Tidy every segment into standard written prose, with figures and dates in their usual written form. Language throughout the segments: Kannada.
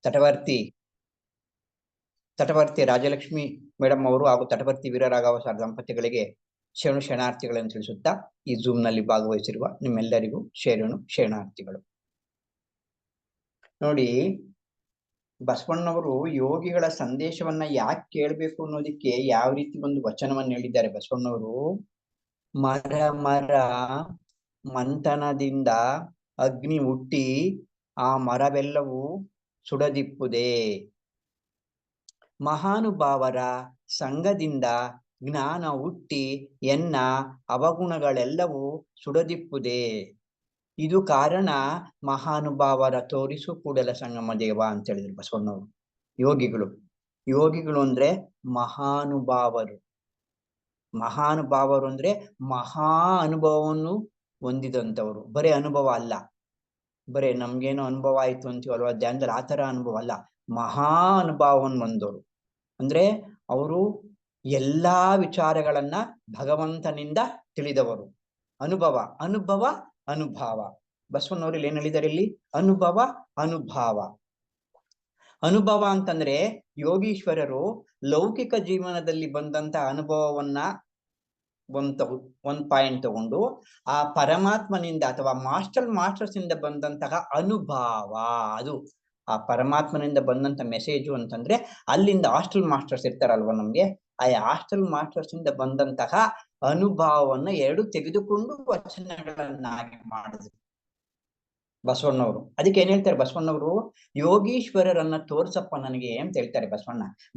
ತಟವರ್ತಿ ರಾಜಲಕ್ಷ್ಮಿ ಮೇಡಮ್ ಅವರು ಹಾಗೂ ತಟವರ್ತಿ ವೀರರಾಘವ ಸರ್ ದಂಪತಿಗಳಿಗೆ ಶರಣಾರ್ಥಿಗಳನ್ನು ತಿಳಿಸುತ್ತಾ ಈ ಜೂಮ್ ನಲ್ಲಿ ಭಾಗವಹಿಸಿರುವ ನಿಮ್ಮೆಲ್ಲರಿಗೂ ಶರಣಾರ್ಥಿಗಳು. ನೋಡಿ, ಬಸವಣ್ಣವರು ಯೋಗಿಗಳ ಸಂದೇಶವನ್ನ ಯಾಕೆ ಕೇಳಬೇಕು ಅನ್ನೋದಕ್ಕೆ ಯಾವ ರೀತಿ ಒಂದು ವಚನವನ್ನು ಹೇಳಿದ್ದಾರೆ ಬಸವಣ್ಣವರು. ಮರ ಮರ ಮಂಥನದಿಂದ ಅಗ್ನಿ ಹುಟ್ಟಿ ಆ ಮರವೆಲ್ಲವೂ ಸುಡದಿಪ್ಪುದೇ. ಮಹಾನುಭಾವರ ಸಂಘದಿಂದ ಜ್ಞಾನ ಹುಟ್ಟಿ ಎನ್ನ ಅವಗುಣಗಳೆಲ್ಲವೂ ಸುಡದಿಪ್ಪುದೇ. ಇದು ಕಾರಣ ಮಹಾನುಭಾವರ ತೋರಿಸು ಕೂಡಲ ಸಂಗಮ ದೇವ ಅಂತ ಹೇಳಿದ್ರು ಬಸವಣ್ಣವರು. ಯೋಗಿಗಳು ಅಂದ್ರೆ ಮಹಾನುಭಾವರು ಅಂದ್ರೆ ಮಹಾ ಅನುಭವವನ್ನು ಹೊಂದಿದಂಥವ್ರು. ಬರೇ ಅನುಭವ ಅಲ್ಲ, ಬರೇ ನಮ್ಗೇನೋ ಅನುಭವ ಆಯ್ತು ಅಂತೀವಲ್ವ ಧ್ಯಾನದಲ್ಲಿ, ಆ ತರ ಅನುಭವ ಅಲ್ಲ, ಮಹಾ ಅನುಭವವನ್ನು ಹೊಂದೋರು. ಅಂದ್ರೆ ಅವರು ಎಲ್ಲಾ ವಿಚಾರಗಳನ್ನ ಭಗವಂತನಿಂದ ತಿಳಿದವರು. ಅನುಭವ ಬಸವಣ್ಣವ್ರಲ್ಲಿ ಏನ್ ಹೇಳಿದ್ದಾರೆ ಇಲ್ಲಿ? ಅನುಭವ ಅಂತಂದ್ರೆ ಯೋಗೀಶ್ವರರು ಲೌಕಿಕ ಜೀವನದಲ್ಲಿ ಬಂದಂತ ಅನುಭವವನ್ನ ಒಂದ್ ಪಾಯಿಂಟ್ ತಗೊಂಡು ಆ ಪರಮಾತ್ಮನಿಂದ ಅಥವಾ ಮಾಸ್ಟರ್ಸ್ ಇಂದ ಬಂದಂತಹ ಅನುಭವ, ಅದು ಆ ಪರಮಾತ್ಮನಿಂದ ಬಂದಂತ ಮೆಸೇಜು ಅಂತಂದ್ರೆ ಅಲ್ಲಿಂದ ಹಾಸ್ಟೆಲ್ ಮಾಸ್ಟರ್ಸ್ ಇರ್ತಾರಲ್ವ ನಮ್ಗೆ, ಆ ಹಾಸ್ಟೆಲ್ ಮಾಸ್ಟರ್ಸ್ ಇಂದ ಬಂದಂತಹ ಅನುಭವವನ್ನ ಎರಡು ತೆಗೆದುಕೊಂಡು ವಚನಗಳನ್ನಾಗಿ ಮಾಡಿದ್ರು ಬಸವಣ್ಣವರು. ಅದಕ್ಕೆ ಏನ್ ಹೇಳ್ತಾರೆ ಬಸವಣ್ಣವರು? ಯೋಗೀಶ್ವರರನ್ನ ತೋರ್ಸಪ್ಪ ನನಗೆ ಅಂತ ಹೇಳ್ತಾರೆ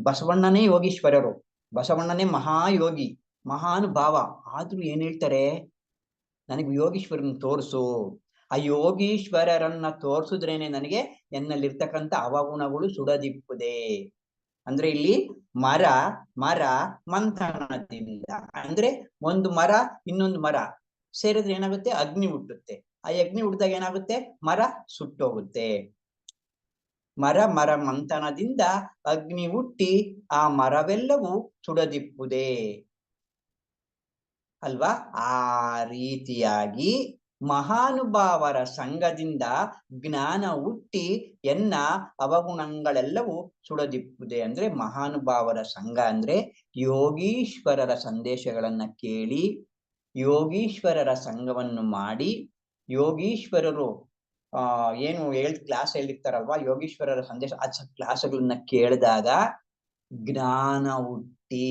ಬಸವಣ್ಣನೇ ಯೋಗೀಶ್ವರರು, ಬಸವಣ್ಣನೇ ಮಹಾಯೋಗಿ, ಮಹಾನುಭಾವ. ಆದ್ರೂ ಏನ್ ಹೇಳ್ತಾರೆ? ನನಗೆ ಯೋಗೀಶ್ವರನ್ನ ತೋರಿಸು. ಆ ಯೋಗೀಶ್ವರರನ್ನ ತೋರ್ಸುದ್ರೇನೆ ನನಗೆ ಎನ್ನಲ್ಲಿರ್ತಕ್ಕಂಥ ಅವಗುಣಗಳು ಸುಡದಿಪ್ಪುದೇ. ಅಂದ್ರೆ ಇಲ್ಲಿ ಮರ ಮಂಥನದಿಂದ ಅಂದ್ರೆ ಒಂದು ಮರ ಇನ್ನೊಂದು ಮರ ಸೇರಿದ್ರೆ ಏನಾಗುತ್ತೆ? ಅಗ್ನಿ ಹುಟ್ಟುತ್ತೆ. ಆ ಅಗ್ನಿ ಹುಟ್ಟಿದಾಗ ಏನಾಗುತ್ತೆ? ಮರ ಸುಟ್ಟೋಗುತ್ತೆ. ಮರ ಮಂಥನದಿಂದ ಅಗ್ನಿ ಹುಟ್ಟಿ ಆ ಮರವೆಲ್ಲವೂ ಸುಡದಿಪ್ಪುದೇ ಅಲ್ವಾ? ಆ ರೀತಿಯಾಗಿ ಮಹಾನುಭಾವರ ಸಂಘದಿಂದ ಜ್ಞಾನ ಹುಟ್ಟಿ ಎನ್ನ ಅವಗುಣಗಳೆಲ್ಲವೂ ಸುಡದಿಪ್ಪುದೆ. ಅಂದ್ರೆ ಮಹಾನುಭಾವರ ಸಂಘ ಅಂದ್ರೆ ಯೋಗೀಶ್ವರರ ಸಂದೇಶಗಳನ್ನ ಕೇಳಿ, ಯೋಗೀಶ್ವರರ ಸಂಘವನ್ನು ಮಾಡಿ, ಯೋಗೀಶ್ವರರು ಏನು ಕ್ಲಾಸ್ ಹೇಳಿರ್ತಾರಲ್ವಾ, ಯೋಗೀಶ್ವರರ ಸಂದೇಶ ಆ ಕ್ಲಾಸ್ಗಳನ್ನ ಕೇಳಿದಾಗ ಜ್ಞಾನ ಹುಟ್ಟಿ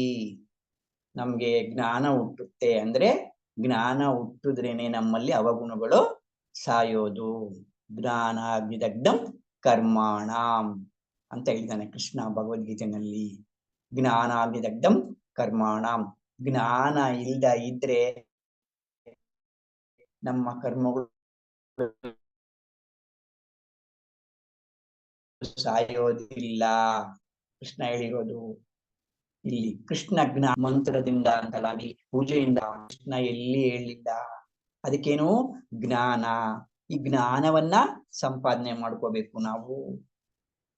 ನಮ್ಗೆ ಜ್ಞಾನ ಹುಟ್ಟುತ್ತೆ. ಅಂದ್ರೆ ಜ್ಞಾನ ಹುಟ್ಟಿದ್ರೇನೆ ನಮ್ಮಲ್ಲಿ ಅವಗುಣಗಳು ಸಾಯೋದು. ಜ್ಞಾನಾಗ್ನಿದಗ್ಧಂ ಕರ್ಮಾಣಂ ಅಂತ ಹೇಳಿದ್ದಾನೆ ಕೃಷ್ಣ ಭಗವದ್ಗೀತೆಯಲ್ಲಿ. ಜ್ಞಾನಾಗ್ನಿದಗ್ಧಂ ಕರ್ಮಾಣಂ, ಜ್ಞಾನ ಇಲ್ದ ಇದ್ರೆ ನಮ್ಮ ಕರ್ಮಗಳು ಸಾಯೋದಿಲ್ಲ. ಕೃಷ್ಣ ಹೇಳಿರೋದು ಇಲ್ಲಿ. ಕೃಷ್ಣ ಜ್ಞಾನ ಮಂತ್ರದಿಂದ ಅಂತಲಾಗಿ ಪೂಜೆಯಿಂದ ಕೃಷ್ಣ ಎಲ್ಲಿ ಹೇಳಿಲ್ಲ. ಅದಕ್ಕೇನು? ಜ್ಞಾನ. ಈ ಜ್ಞಾನವನ್ನ ಸಂಪಾದನೆ ಮಾಡ್ಕೋಬೇಕು ನಾವು.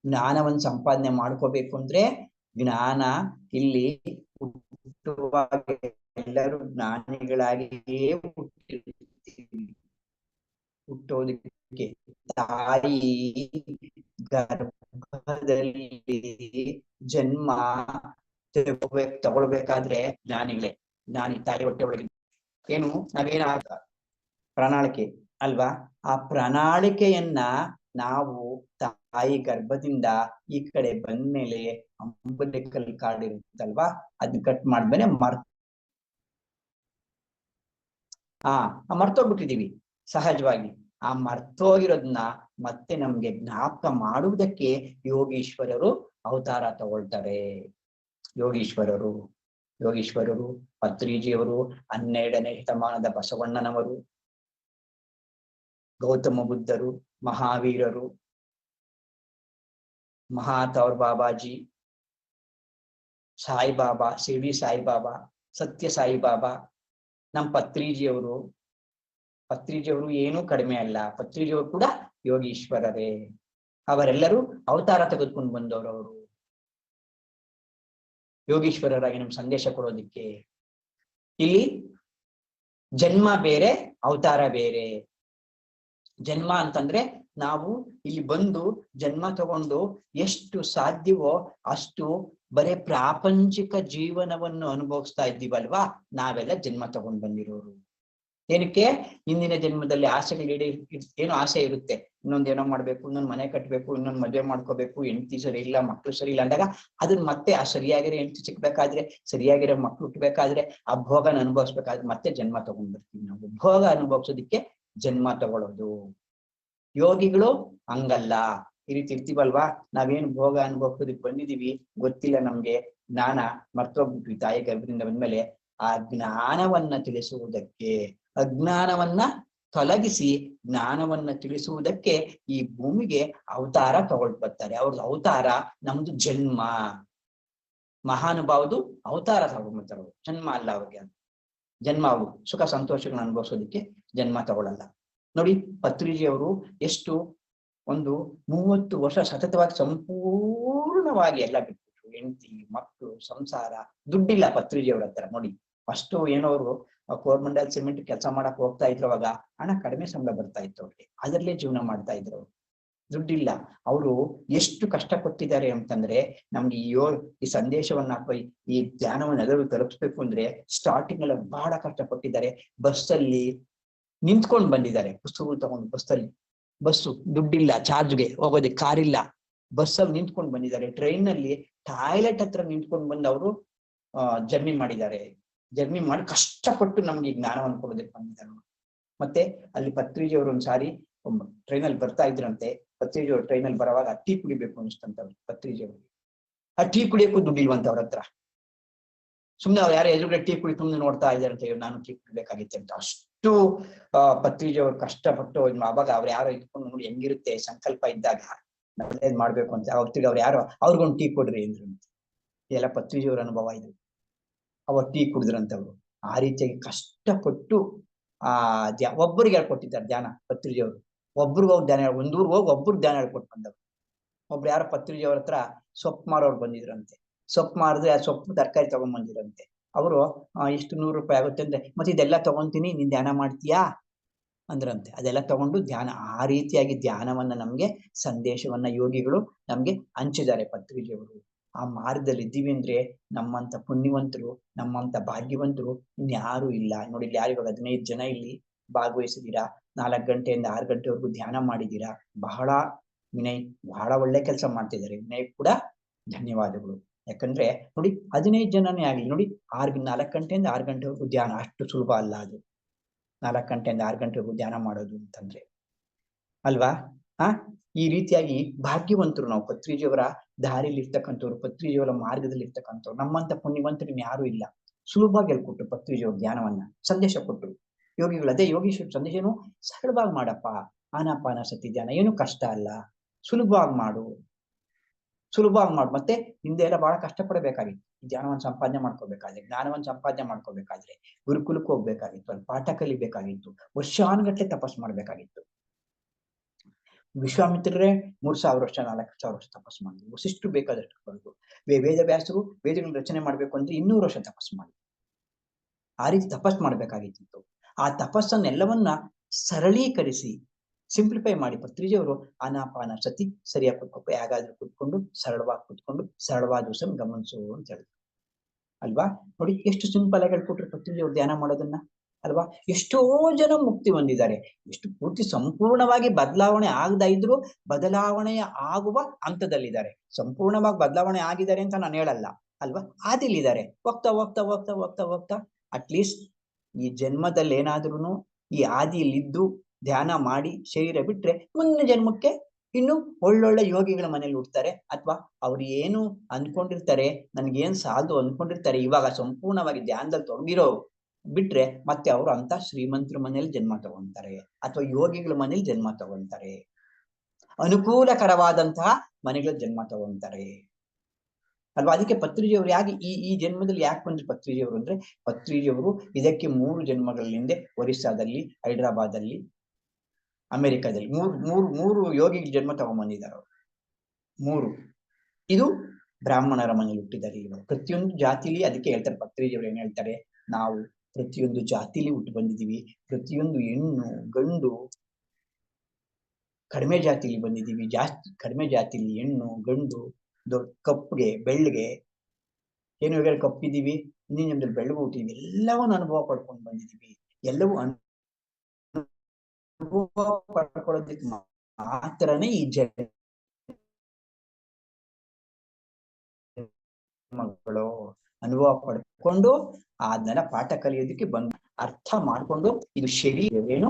ಜ್ಞಾನವನ್ನು ಸಂಪಾದನೆ ಮಾಡ್ಕೋಬೇಕು ಅಂದ್ರೆ ಜ್ಞಾನ ಇಲ್ಲಿ ಹುಟ್ಟುವಾಗ ಎಲ್ಲರೂ ಜ್ಞಾನಿಗಳಾಗಿಯೇ ಹುಟ್ಟೋದಕ್ಕೆ ತಾಯಿ ಗರ್ಭದಲ್ಲಿ ಜನ್ಮ ತಗೊಳ್ಬೇಕಾದ್ರೆ ಜ್ಞಾನಿ ತಾಯಿ ಹೊಟ್ಟೆ ಒಳಗೆ ಏನು ನಾವೇನ ಪ್ರಣಾಳಿಕೆ ಅಲ್ವಾ? ಆ ಪ್ರಣಾಳಿಕೆಯನ್ನ ನಾವು ತಾಯಿ ಗರ್ಭದಿಂದ ಈ ಕಡೆ ಬಂದ್ಮೇಲೆ ಅಂಬಲಿಕಲ್ ಕಾರ್ಡ್ ಇರುತ್ತಲ್ವಾ, ಅದನ್ನ ಕಟ್ ಮಾಡ್ಮೇಲೆ ಮರ್ತೋಗ್ಬಿಟ್ಟಿದೀವಿ ಸಹಜವಾಗಿ. ಆ ಮರ್ತೋಗಿರೋದನ್ನ ಮತ್ತೆ ನಮ್ಗೆ ಜ್ಞಾಪಕ ಮಾಡುವುದಕ್ಕೆ ಯೋಗೀಶ್ವರರು ಅವತಾರ ತಗೊಳ್ತಾರೆ. ಯೋಗೀಶ್ವರರು ಪತ್ರಿಜಿಯವರು, 12ನೇ ಶತಮಾನದ ಬಸವಣ್ಣನವರು, ಗೌತಮ ಬುದ್ಧರು, ಮಹಾವೀರರು, ಮಹಾತೌರ್ ಬಾಬಾಜಿ, ಸಾಯಿಬಾಬಾ, ಶಿರ್ಡಿ ಸಾಯಿಬಾಬಾ, ಸತ್ಯ ಸಾಯಿಬಾಬಾ, ನಮ್ಮ ಪತ್ರಿಜಿಯವರು ಏನೂ ಕಡಿಮೆ ಅಲ್ಲ. ಪತ್ರಿಜಿಯವರು ಕೂಡ ಯೋಗೀಶ್ವರರೇ. ಅವರೆಲ್ಲರೂ ಅವತಾರ ತೆಗೆದುಕೊಂಡು ಬಂದವರು. ಅವರು ಯೋಗೀಶ್ವರರಾಗಿ ನಮ್ಗೆ ಸಂದೇಶ ಕೊಡೋದಿಕ್ಕೆ. ಇಲ್ಲಿ ಜನ್ಮ ಬೇರೆ, ಅವತಾರ ಬೇರೆ. ಜನ್ಮ ಅಂತಂದ್ರೆ ನಾವು ಇಲ್ಲಿ ಬಂದು ಜನ್ಮ ತಗೊಂಡು ಎಷ್ಟು ಸಾಧ್ಯವೋ ಅಷ್ಟು ಬರೇ ಪ್ರಾಪಂಚಿಕ ಜೀವನವನ್ನು ಅನುಭವಿಸ್ತಾ ಇದ್ದೀವಲ್ವಾ, ನಾವೆಲ್ಲ ಜನ್ಮ ತಗೊಂಡು ಬಂದಿರೋರು. ಏನಕ್ಕೆ? ಇಂದಿನ ಜನ್ಮದಲ್ಲಿ ಆಸೆಗಳು ಏನೋ ಆಸೆ ಇರುತ್ತೆ, ಇನ್ನೊಂದೇನೋ ಮಾಡ್ಬೇಕು, ಇನ್ನೊಂದು ಮನೆ ಕಟ್ಬೇಕು, ಇನ್ನೊಂದು ಮದುವೆ ಮಾಡ್ಕೋಬೇಕು, ಹೆಂಡತಿ ಸರಿ ಇಲ್ಲ, ಮಕ್ಳು ಸರಿ ಇಲ್ಲ ಅಂದಾಗ ಅದನ್ನ ಮತ್ತೆ ಆ ಸರಿಯಾಗಿರೋ ಹೆಂಡತಿ ಸಿಕ್ಬೇಕಾದ್ರೆ, ಸರಿಯಾಗಿರೋ ಮಕ್ಳು ಹುಟ್ಟಬೇಕಾದ್ರೆ, ಆ ಭೋಗನ ಅನುಭವಿಸ್ಬೇಕಾದ್ರೆ ಮತ್ತೆ ಜನ್ಮ ತಗೊಂಡ್ಬರ್ತೀವಿ. ನಾವು ಭೋಗ ಅನುಭವಿಸೋದಿಕ್ಕೆ ಜನ್ಮ ತಗೊಳ್ಳೋದು. ಯೋಗಿಗಳು ಹಂಗಲ್ಲ. ಈ ರೀತಿ ಇರ್ತೀವಲ್ವಾ, ನಾವೇನು ಭೋಗ ಅನುಭವಿಸೋದಕ್ಕೆ ಬಂದಿದೀವಿ ಗೊತ್ತಿಲ್ಲ ನಮ್ಗೆ, ಜ್ಞಾನ ಮರ್ತೋಗ್ಬಿಟ್ವಿ ತಾಯಿ ಗರ್ಭದಿಂದ ಬಂದ್ಮೇಲೆ. ಆ ಜ್ಞಾನವನ್ನ ತಿಳಿಸುವುದಕ್ಕೆ, ಅಜ್ಞಾನವನ್ನ ತೊಲಗಿಸಿ ಜ್ಞಾನವನ್ನ ತಿಳಿಸುವುದಕ್ಕೆ ಈ ಭೂಮಿಗೆ ಅವತಾರ ತಗೊಳ್ ಬರ್ತಾರೆ. ಅವ್ರದ್ದು ಅವತಾರ, ನಮ್ದು ಜನ್ಮ. ಮಹಾನುಭಾವದು ಅವತಾರ ತಗೊಂಡ್ಬರ್ತಾರೆ, ಜನ್ಮ ಅಲ್ಲ ಅವ್ರಿಗೆ. ಜನ್ಮ ಅವರು ಸುಖ ಸಂತೋಷಗಳನ್ನ ಅನುಭವಿಸೋದಕ್ಕೆ ಜನ್ಮ ತಗೊಳ್ಳಲ್ಲ. ನೋಡಿ, ಪತ್ರಿಜಿಯವರು ಎಷ್ಟು ಒಂದು 30 ವರ್ಷ ಸತತವಾಗಿ ಸಂಪೂರ್ಣವಾಗಿ ಎಲ್ಲ ಬಿಟ್ಬಿಟ್ರು. ಹೆಂಡತಿ, ಮಕ್ಕಳು, ಸಂಸಾರ, ದುಡ್ಡಿಲ್ಲ ಪತ್ರಿಜಿಯವ್ರ ಹತ್ರ. ನೋಡಿ, ಫಸ್ಟ್ ಏನೋರು ಕೋರ್ಮಂಡಲ್ ಸಿಮೆಂಟ್ ಕೆಲಸ ಮಾಡಕ್ ಹೋಗ್ತಾ ಇದ್ರು, ಅವಾಗ ಹಣ ಕಡಿಮೆ ಸಂಬಳ ಬರ್ತಾ ಇತ್ತು ಅವ್ರಿಗೆ, ಅದರಲ್ಲೇ ಜೀವನ ಮಾಡ್ತಾ ಇದ್ರು ಅವ್ರು. ದುಡ್ಡಿಲ್ಲ. ಅವರು ಎಷ್ಟು ಕಷ್ಟಪಟ್ಟಿದ್ದಾರೆ ಅಂತಂದ್ರೆ, ನಮ್ಗೆ ಈ ಸಂದೇಶವನ್ನ ಈ ಧ್ಯಾನವನ್ನು ಎಲ್ಲರೂ ತಲುಪಿಸ್ಬೇಕು ಅಂದ್ರೆ ಸ್ಟಾರ್ಟಿಂಗ್ ಎಲ್ಲ ಬಹಳ ಕಷ್ಟಪಟ್ಟಿದ್ದಾರೆ. ಬಸ್ಸಲ್ಲಿ ನಿಂತ್ಕೊಂಡು ಬಂದಿದ್ದಾರೆ, ಪುಸ್ತಕ ತಗೊಂಡು ಬಸ್ಸು ದುಡ್ಡಿಲ್ಲ, ಚಾರ್ಜ್ಗೆ ಹೋಗೋದಕ್ಕೆ ಕಾರಿಲ್ಲ, ಬಸ್ಸಲ್ಲಿ ನಿಂತ್ಕೊಂಡು ಬಂದಿದ್ದಾರೆ. ಟ್ರೈನ್ ನಲ್ಲಿ ಟಾಯ್ಲೆಟ್ ಹತ್ರ ನಿಂತ್ಕೊಂಡು ಬಂದು ಅವರು ಜರ್ನಿ ಮಾಡಿದ್ದಾರೆ. ಜರ್ನಿ ಮಾಡಿ ಕಷ್ಟಪಟ್ಟು ನಮ್ಗೆ ಈ ಜ್ಞಾನವನ್ನು ಕೊಡೋದಕ್ಕೆ ಬಂದಿದ್ದಾರೆ. ಮತ್ತೆ ಅಲ್ಲಿ ಪತ್ರಿಜಿಯವರು ಒಂದ್ಸಾರಿ ಟ್ರೈನಲ್ಲಿ ಬರ್ತಾ ಇದ್ರಂತೆ. ಪತ್ರಿಜಿಯವರು ಟ್ರೈನಲ್ಲಿ ಬರುವಾಗ ಟೀ ಕುಡಿಬೇಕು ಅನಿಸ್ತಂತವ್ರು ಪತ್ರಿಜಿಯವ್ರಿಗೆ. ಆ ಟೀ ಕುಡಿಯಕ್ಕೂ ದುಡ್ಡಿಲ್ವಂತ ಅವ್ರ ಹತ್ರ. ಸುಮ್ನೆ ಅವ್ರು ಯಾರು ಎದುರುಗಡೆ ಟೀ ಕುಡಿ ಸುಮ್ನೆ ನೋಡ್ತಾ ಇದ್ದಾರೆ ಅಂತ ಹೇಳಿ, ನಾನು ಟೀ ಕುಡಿಬೇಕಾಗಿತ್ತೆ ಅಂತ ಅಷ್ಟು ಪತ್ರಿಜಿಯವರು ಕಷ್ಟಪಟ್ಟು ಅವಾಗ ಅವ್ರು ಯಾರೋ ಇಟ್ಕೊಂಡು ನೋಡಿ ಹೆಂಗಿರುತ್ತೆ ಸಂಕಲ್ಪ ಇದ್ದಾಗ ಒಳ್ಳೇದ್ ಮಾಡ್ಬೇಕು ಅಂತ ಅವ್ರಿಗೆ ಅವ್ರು ಯಾರೋ ಅವ್ರಿಗೊಂದು ಟೀ ಕೊಡ್ರಿ ಅಂದ್ರು. ಎಲ್ಲ ಪತ್ರಿಜಿಯವ್ರ ಅನುಭವ ಇದು. ಅವ್ರು ಟೀ ಕುಡಿದ್ರಂತವ್ರು. ಆ ರೀತಿಯಾಗಿ ಕಷ್ಟಪಟ್ಟು ಒಬ್ಬರಿಗೆ ಹೇಳ್ಕೊಟ್ಟಿದ್ದಾರೆ ಧ್ಯಾನ ಪತ್ರಿಜಿಯವರು. ಒಬ್ರಿಗೆ ಹೋಗಿ ಧ್ಯಾನ, ಒಂದೂರ್ಗೆ ಹೋಗಿ ಒಬ್ರಿಗೆ ಧ್ಯಾನ ಹೇಳ್ಕೊಟ್ಟು ಬಂದವ್ರು. ಒಬ್ರು ಯಾರೋ ಪತ್ರಿಜಿಯವ್ರ ಹತ್ರ ಸೊಪ್ಪು ಮಾರೋರು ಬಂದಿದ್ರಂತೆ. ಸೊಪ್ಪು ಮಾರಿದ್ರೆ ಆ ಸೊಪ್ಪು ತರಕಾರಿ ತಗೊಂಡ್ಬಂದಿರಂತೆ. ಅವರು ಇಷ್ಟು 100 ರೂಪಾಯಿ ಆಗುತ್ತೆ ಅಂದ್ರೆ, ಮತ್ತೆ ಇದೆಲ್ಲ ತಗೊಂತೀನಿ, ನೀನ್ ಧ್ಯಾನ ಮಾಡ್ತೀಯಾ ಅಂದ್ರಂತೆ. ಅದೆಲ್ಲ ತಗೊಂಡು ಧ್ಯಾನ, ಆ ರೀತಿಯಾಗಿ ಧ್ಯಾನವನ್ನ ನಮ್ಗೆ ಸಂದೇಶವನ್ನ ಯೋಗಿಗಳು ನಮ್ಗೆ ಹಂಚಿದ್ದಾರೆ ಪತ್ರಿಜಿಯವರು. ಆ ಮಾರ್ಗದಲ್ಲಿ ಇದ್ದೀವಿ ಅಂದ್ರೆ ನಮ್ಮಂತ ಪುಣ್ಯವಂತರು, ನಮ್ಮಂತ ಭಾಗ್ಯವಂತರು ಇನ್ಯಾರು ಇಲ್ಲ. ನೋಡಿ, ಇಲ್ಲಿ ಯಾರಿವಾಗ 15 ಜನ ಇಲ್ಲಿ ಭಾಗವಹಿಸಿದೀರಾ, 4 ಗಂಟೆಯಿಂದ 6 ಗಂಟೆವರೆಗೂ ಧ್ಯಾನ ಮಾಡಿದೀರಾ. ಬಹಳ ವಿನಯ್, ಬಹಳ ಒಳ್ಳೆ ಕೆಲಸ ಮಾಡ್ತಿದ್ದಾರೆ. ವಿನಯ್ ಕೂಡ ಧನ್ಯವಾದಗಳು. ಯಾಕಂದ್ರೆ ನೋಡಿ, 15 ಜನನೇ ಆಗ್ಲಿ ನೋಡಿ, 4 ಗಂಟೆಯಿಂದ 6 ಗಂಟೆವರೆಗೂ ಧ್ಯಾನ ಅಷ್ಟು ಸುಲಭ ಅಲ್ಲ ಅದು. 4 ಗಂಟೆಯಿಂದ 6 ಗಂಟೆವರೆಗೂ ಧ್ಯಾನ ಮಾಡೋದು ಅಂತಂದ್ರೆ ಅಲ್ವಾ? ಈ ರೀತಿಯಾಗಿ ಭಾಗ್ಯವಂತರು ನಾವು. ಪತ್ರಿಜಿಯವರ ದಾರಿಲಿ ಇರ್ತಕ್ಕಂಥವ್ರು, ಪತ್ರಿಜಿಯವರ ಮಾರ್ಗದಲ್ಲಿ ಇರ್ತಕ್ಕಂಥವ್ರು. ನಮ್ಮಂತ ಪುಣ್ಯವಂತರು ಯಾರು ಇಲ್ಲ. ಸುಲಭವಾಗಿ ಹೇಳ್ಕೊಟ್ರು ಪತ್ರಿಜಿಯವ್ರ ಧ್ಯಾನವನ್ನ, ಸಂದೇಶ ಕೊಟ್ಟರು ಯೋಗಿಗಳು. ಅದೇ ಯೋಗೀಶ್ವರ ಸಂದೇಶ ಏನು, ಸರಳವಾಗಿ ಮಾಡಪ್ಪ, ಆನಾಪಾನ ಸತಿ ಧ್ಯಾನ ಏನು ಕಷ್ಟ ಅಲ್ಲ, ಸುಲಭವಾಗಿ ಮಾಡು. ಮತ್ತೆ ಹಿಂದೆ ಎಲ್ಲ ಬಹಳ ಕಷ್ಟಪಡಬೇಕಾಗಿತ್ತು. ಧ್ಯಾನವನ್ನು ಸಂಪಾದನೆ ಮಾಡ್ಕೋಬೇಕಾದ್ರೆ, ಜ್ಞಾನವನ್ನು ಸಂಪಾದನೆ ಮಾಡ್ಕೋಬೇಕಾದ್ರೆ ಗುರುಕುಲಕ್ಕೆ ಹೋಗ್ಬೇಕಾಗಿತ್ತು, ಅಲ್ಲಿ ಪಾಠ ಕಲಿಬೇಕಾಗಿತ್ತು, ವರ್ಷಾನುಗಟ್ಟಲೆ ತಪಸ್ ಮಾಡ್ಬೇಕಾಗಿತ್ತು. ವಿಶ್ವಾಮಿತ್ರರೇ 3000 ವರ್ಷ 4000 ವರ್ಷ ತಪಸ್ ಮಾಡಿದ್ರು. ವಸಿಷ್ಠರು ಬೇಕಾದಷ್ಟು ಬಂದು ವೇದವ್ಯಾಸರು ವೇದಗಳನ್ನು ರಚನೆ ಮಾಡ್ಬೇಕು ಅಂದ್ರೆ 200 ವರ್ಷ ತಪಸ್ ಮಾಡಿದ್ರು. ಆ ರೀತಿ ತಪಸ್ ಮಾಡ್ಬೇಕಾಗಿತ್ತು. ಆ ತಪಸ್ಸನ್ನೆಲ್ಲವನ್ನ ಸರಳೀಕರಿಸಿ, ಸಿಂಪ್ಲಿಫೈ ಮಾಡಿ ಪತ್ರಿಜಿಯವರು ಆನಾಪಾನ ಸತಿ ಸರಿಯಾಗಿ ಕೂತ್ಕೋಬೇಕು, ಹೇಗಾದ್ರೂ ಕೂತ್ಕೊಂಡು ಸರಳವಾಗಿ ಕೂತ್ಕೊಂಡು ಸರಳವಾದ ದಿವಸ ಗಮನಿಸು ಅಂತ ಹೇಳಿದ್ರು ಅಲ್ವಾ? ನೋಡಿ, ಎಷ್ಟು ಸಿಂಪಲ್ ಆಗಿ ಹೇಳ್ಕೊಟ್ರು ಪತ್ರಿಜಿಯವರು ಧ್ಯಾನ ಮಾಡೋದನ್ನ ಅಲ್ವಾ? ಎಷ್ಟೋ ಜನ ಮುಕ್ತಿ ಹೊಂದಿದ್ದಾರೆ. ಎಷ್ಟು ಪೂರ್ತಿ ಸಂಪೂರ್ಣವಾಗಿ ಬದಲಾವಣೆ ಆಗದ ಇದ್ರು ಬದಲಾವಣೆಯ ಆಗುವ ಹಂತದಲ್ಲಿದ್ದಾರೆ. ಸಂಪೂರ್ಣವಾಗಿ ಬದಲಾವಣೆ ಆಗಿದ್ದಾರೆ ಅಂತ ನಾನು ಹೇಳಲ್ಲ ಅಲ್ವಾ? ಆದಿಲಿದ್ದಾರೆ. ಹೋಗ್ತಾ ಹೋಗ್ತಾ ಹೋಗ್ತಾ ಹೋಗ್ತಾ ಹೋಗ್ತಾ ಅಟ್ಲೀಸ್ಟ್ ಈ ಜನ್ಮದಲ್ಲಿ ಏನಾದ್ರೂ ಈ ಆದಿಯಲ್ಲಿದ್ದು ಧ್ಯಾನ ಮಾಡಿ ಶರೀರ ಬಿಟ್ರೆ ಮುಂದಿನ ಜನ್ಮಕ್ಕೆ ಇನ್ನು ಒಳ್ಳೊಳ್ಳೆ ಯೋಗಿಗಳ ಮನೇಲಿ ಹುಡ್ತಾರೆ. ಅಥವಾ ಅವ್ರು ಏನು ಅನ್ಕೊಂಡಿರ್ತಾರೆ, ನನ್ಗೇನ್ ಸಾಲದು ಅನ್ಕೊಂಡಿರ್ತಾರೆ, ಇವಾಗ ಸಂಪೂರ್ಣವಾಗಿ ಧ್ಯಾನದಲ್ಲಿ ತೊಡಗಿರೋ ಬಿಟ್ರೆ ಮತ್ತೆ ಅವರು ಅಂತ ಶ್ರೀಮಂತರ ಮನೇಲಿ ಜನ್ಮ ತಗೊಂತಾರೆ, ಅಥವಾ ಯೋಗಿಗಳ ಮನೇಲಿ ಜನ್ಮ ತಗೊಂತಾರೆ, ಅನುಕೂಲಕರವಾದಂತಹ ಮನೆಗಳ ಜನ್ಮ ತಗೊಂತಾರೆ ಅಲ್ವಾ? ಅದಕ್ಕೆ ಪತ್ರಿಜಿಯವರು ಯಾಕೆ ಈ ಜನ್ಮದಲ್ಲಿ ಯಾಕೆ ಬಂದ್ರು ಪತ್ರಿಜಿಯವರು ಅಂದ್ರೆ, ಪತ್ರಿಜಿಯವರು ಇದಕ್ಕೆ 3 ಜನ್ಮಗಳ ಹಿಂದೆ ಒರಿಸ್ಸಾದಲ್ಲಿ, ಹೈದರಾಬಾದಲ್ಲಿ, ಅಮೆರಿಕದಲ್ಲಿ ಮೂರು ಯೋಗಿಗಳ ಜನ್ಮ ತಗೊಂಡ್ಬಂದಿದ್ದಾರೆ ಅವರು. 3 ಇದು ಬ್ರಾಹ್ಮಣರ ಮನೇಲಿ ಹುಟ್ಟಿದ್ದಾರೆ ಇವರು. ಪ್ರತಿಯೊಂದು ಜಾತಿಲಿ, ಅದಕ್ಕೆ ಹೇಳ್ತಾರೆ ಪತ್ರಿಜಿಯವರು ಏನ್ ಹೇಳ್ತಾರೆ, ನಾವು ಪ್ರತಿಯೊಂದು ಜಾತಿಲಿ ಹುಟ್ಟು ಬಂದಿದ್ದೀವಿ. ಪ್ರತಿಯೊಂದು ಹೆಣ್ಣು ಗಂಡು ಕಡಿಮೆ ಜಾತಿಲಿ ಬಂದಿದ್ದೀವಿ, ಜಾಸ್ತಿ ಕಡಿಮೆ ಜಾತಿಲಿ ಹೆಣ್ಣು ಗಂಡು ದೊಡ್ಡ ಕಪ್ಪಗೆ ಬೆಳ್ಳಗೆ ಏನು ಇವಾಗ ಕಪ್ಪಿದೀವಿ, ಹಿಂದಿನ ಜನ್ಮದಲ್ಲಿ ಬೆಳ್ಳಗೆ ಹುಟ್ಟಿದೀವಿ, ಎಲ್ಲವನ್ನೂ ಅನುಭವ ಪಡ್ಕೊಂಡು ಬಂದಿದ್ದೀವಿ. ಎಲ್ಲವೂ ಅನುಭವ ಪಡ್ಕೊಳ್ಳೋದಕ್ಕೆ ಮಾತ್ರನೇ ಈ ಜನ್ಮಗಳು. ಅನುಭವ ಪಡ್ಕೊಂಡು ಅದನ್ನೆಲ್ಲ ಪಾಠ ಕಲಿಯೋದಕ್ಕೆ ಬಂದು ಅರ್ಥ ಮಾಡ್ಕೊಂಡು ಇದು ಶರೀರ ಏನು,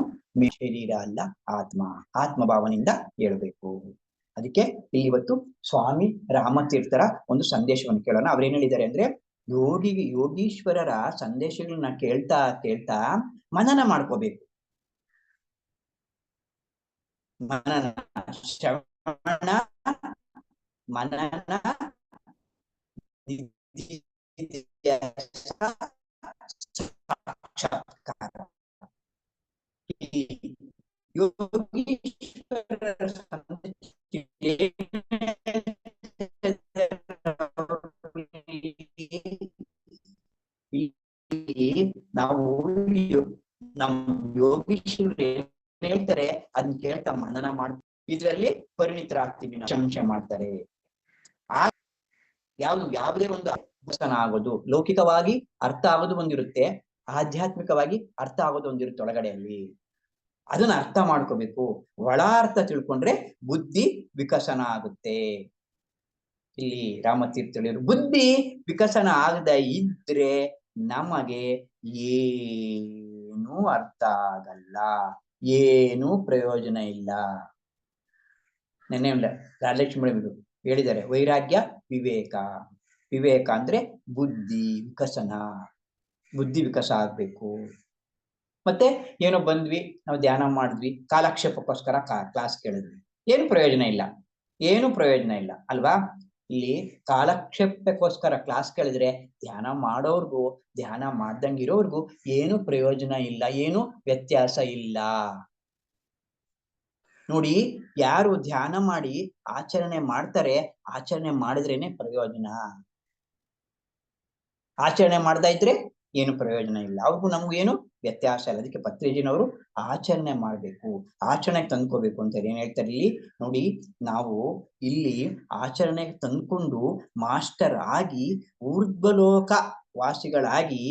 ಶರೀರ ಅಲ್ಲ ಆತ್ಮ, ಆತ್ಮ ಭಾವನೆಯಿಂದ ಹೇಳ್ಬೇಕು. ಅದಕ್ಕೆ ಇಲ್ಲಿ ಇವತ್ತು ಸ್ವಾಮಿ ರಾಮತೀರ್ಥರ ಒಂದು ಸಂದೇಶವನ್ನು ಕೇಳೋಣ. ಅವ್ರೇನ್ ಹೇಳಿದ್ದಾರೆ ಅಂದ್ರೆ, ಯೋಗೀಶ್ವರರ ಸಂದೇಶಗಳನ್ನ ಕೇಳ್ತಾ ಕೇಳ್ತಾ ಮನನ ಮಾಡ್ಕೋಬೇಕು. ಮನನ, ಶ್ರವಣ, ಮನನ, ಸಾಕ್ಷಾತ್ಕಾರ. ಯೋಗೀಶ್ವರರ ನಾವು ನಮ್ ಯೋಗೀಶ್ವರರು ಹೇಳ್ತಾರೆ ಅದನ್ನ ಕೇಳ್ತಾ ಮನನ ಮಾಡ್, ಇದ್ರಲ್ಲಿ ಪರಿಣಿತರಾಗ್ತೀವಿ, ಪ್ರಶಂಸೆ ಮಾಡ್ತಾರೆ. ಯಾವುದೇ ಒಂದು ದರ್ಶನ ಆಗೋದು, ಲೌಕಿಕವಾಗಿ ಅರ್ಥ ಆಗೋದು ಒಂದಿರುತ್ತೆ, ಆಧ್ಯಾತ್ಮಿಕವಾಗಿ ಅರ್ಥ ಆಗೋದು ಒಂದಿರುತ್ತೆ ಒಳಗಡೆಯಲ್ಲಿ. ಅದನ್ನ ಅರ್ಥ ಮಾಡ್ಕೋಬೇಕು. ಒಳ ಅರ್ಥ ತಿಳ್ಕೊಂಡ್ರೆ ಬುದ್ಧಿ ವಿಕಸನ ಆಗುತ್ತೆ. ಇಲ್ಲಿ ರಾಮತೀರ್ಥ ಹೇಳಿದ್ರು, ಬುದ್ಧಿ ವಿಕಸನ ಆಗದೆ ಇದ್ರೆ ನಮಗೆ ಏನೂ ಅರ್ಥ ಆಗಲ್ಲ, ಏನೂ ಪ್ರಯೋಜನ ಇಲ್ಲ. ನೆನ್ನೆ ರಾಜಲಕ್ಷ್ಮಿ ಹೇಳಿದ್ದಾರೆ, ವೈರಾಗ್ಯ ವಿವೇಕ. ವಿವೇಕ ಅಂದ್ರೆ ಬುದ್ಧಿ ವಿಕಸನ, ಬುದ್ಧಿ ವಿಕಾಸ ಆಗ್ಬೇಕು. ಮತ್ತೆ ಏನೋ ಬಂದ್ವಿ, ನಾವು ಧ್ಯಾನ ಮಾಡಿದ್ವಿ, ಕಾಲಕ್ಷೇಪಕ್ಕೋಸ್ಕರ ಕ್ಲಾಸ್ ಕೇಳಿದ್ವಿ, ಏನು ಪ್ರಯೋಜನ ಇಲ್ಲ, ಏನು ಪ್ರಯೋಜನ ಇಲ್ಲ ಅಲ್ವಾ? ಇಲ್ಲಿ ಕಾಲಕ್ಷೇಪಕ್ಕೋಸ್ಕರ ಕ್ಲಾಸ್ ಕೇಳಿದ್ರೆ ಧ್ಯಾನ ಮಾಡೋರ್ಗು ಧ್ಯಾನ ಮಾಡ್ದಂಗಿರೋರ್ಗು ಏನು ಪ್ರಯೋಜನ ಇಲ್ಲ, ಏನು ವ್ಯತ್ಯಾಸ ಇಲ್ಲ. ನೋಡಿ, ಯಾರು ಧ್ಯಾನ ಮಾಡಿ ಆಚರಣೆ ಮಾಡ್ತಾರೆ, ಆಚರಣೆ ಮಾಡಿದ್ರೇನೆ ಪ್ರಯೋಜನ. ಆಚರಣೆ ಮಾಡ್ತಾ ಇದ್ರೆ ಏನು ಪ್ರಯೋಜನ ಇಲ್ಲ, ಅವ್ರಿಗೂ ನಮ್ಗೂ ಏನು ವ್ಯತ್ಯಾಸ ಇಲ್ಲ. ಅದಕ್ಕೆ ಪತ್ರಿಜಿನವರು ಆಚರಣೆ ಮಾಡ್ಬೇಕು, ಆಚರಣೆಗೆ ತಂದ್ಕೋಬೇಕು ಅಂತ ಏನ್ ಹೇಳ್ತಾರೆ ಇಲ್ಲಿ ನೋಡಿ. ನಾವು ಇಲ್ಲಿ ಆಚರಣೆಗೆ ತಂದ್ಕೊಂಡು ಮಾಸ್ಟರ್ ಆಗಿ ಊರ್ಧ್ವಲೋಕ ವಾಸಿಗಳಾಗಿ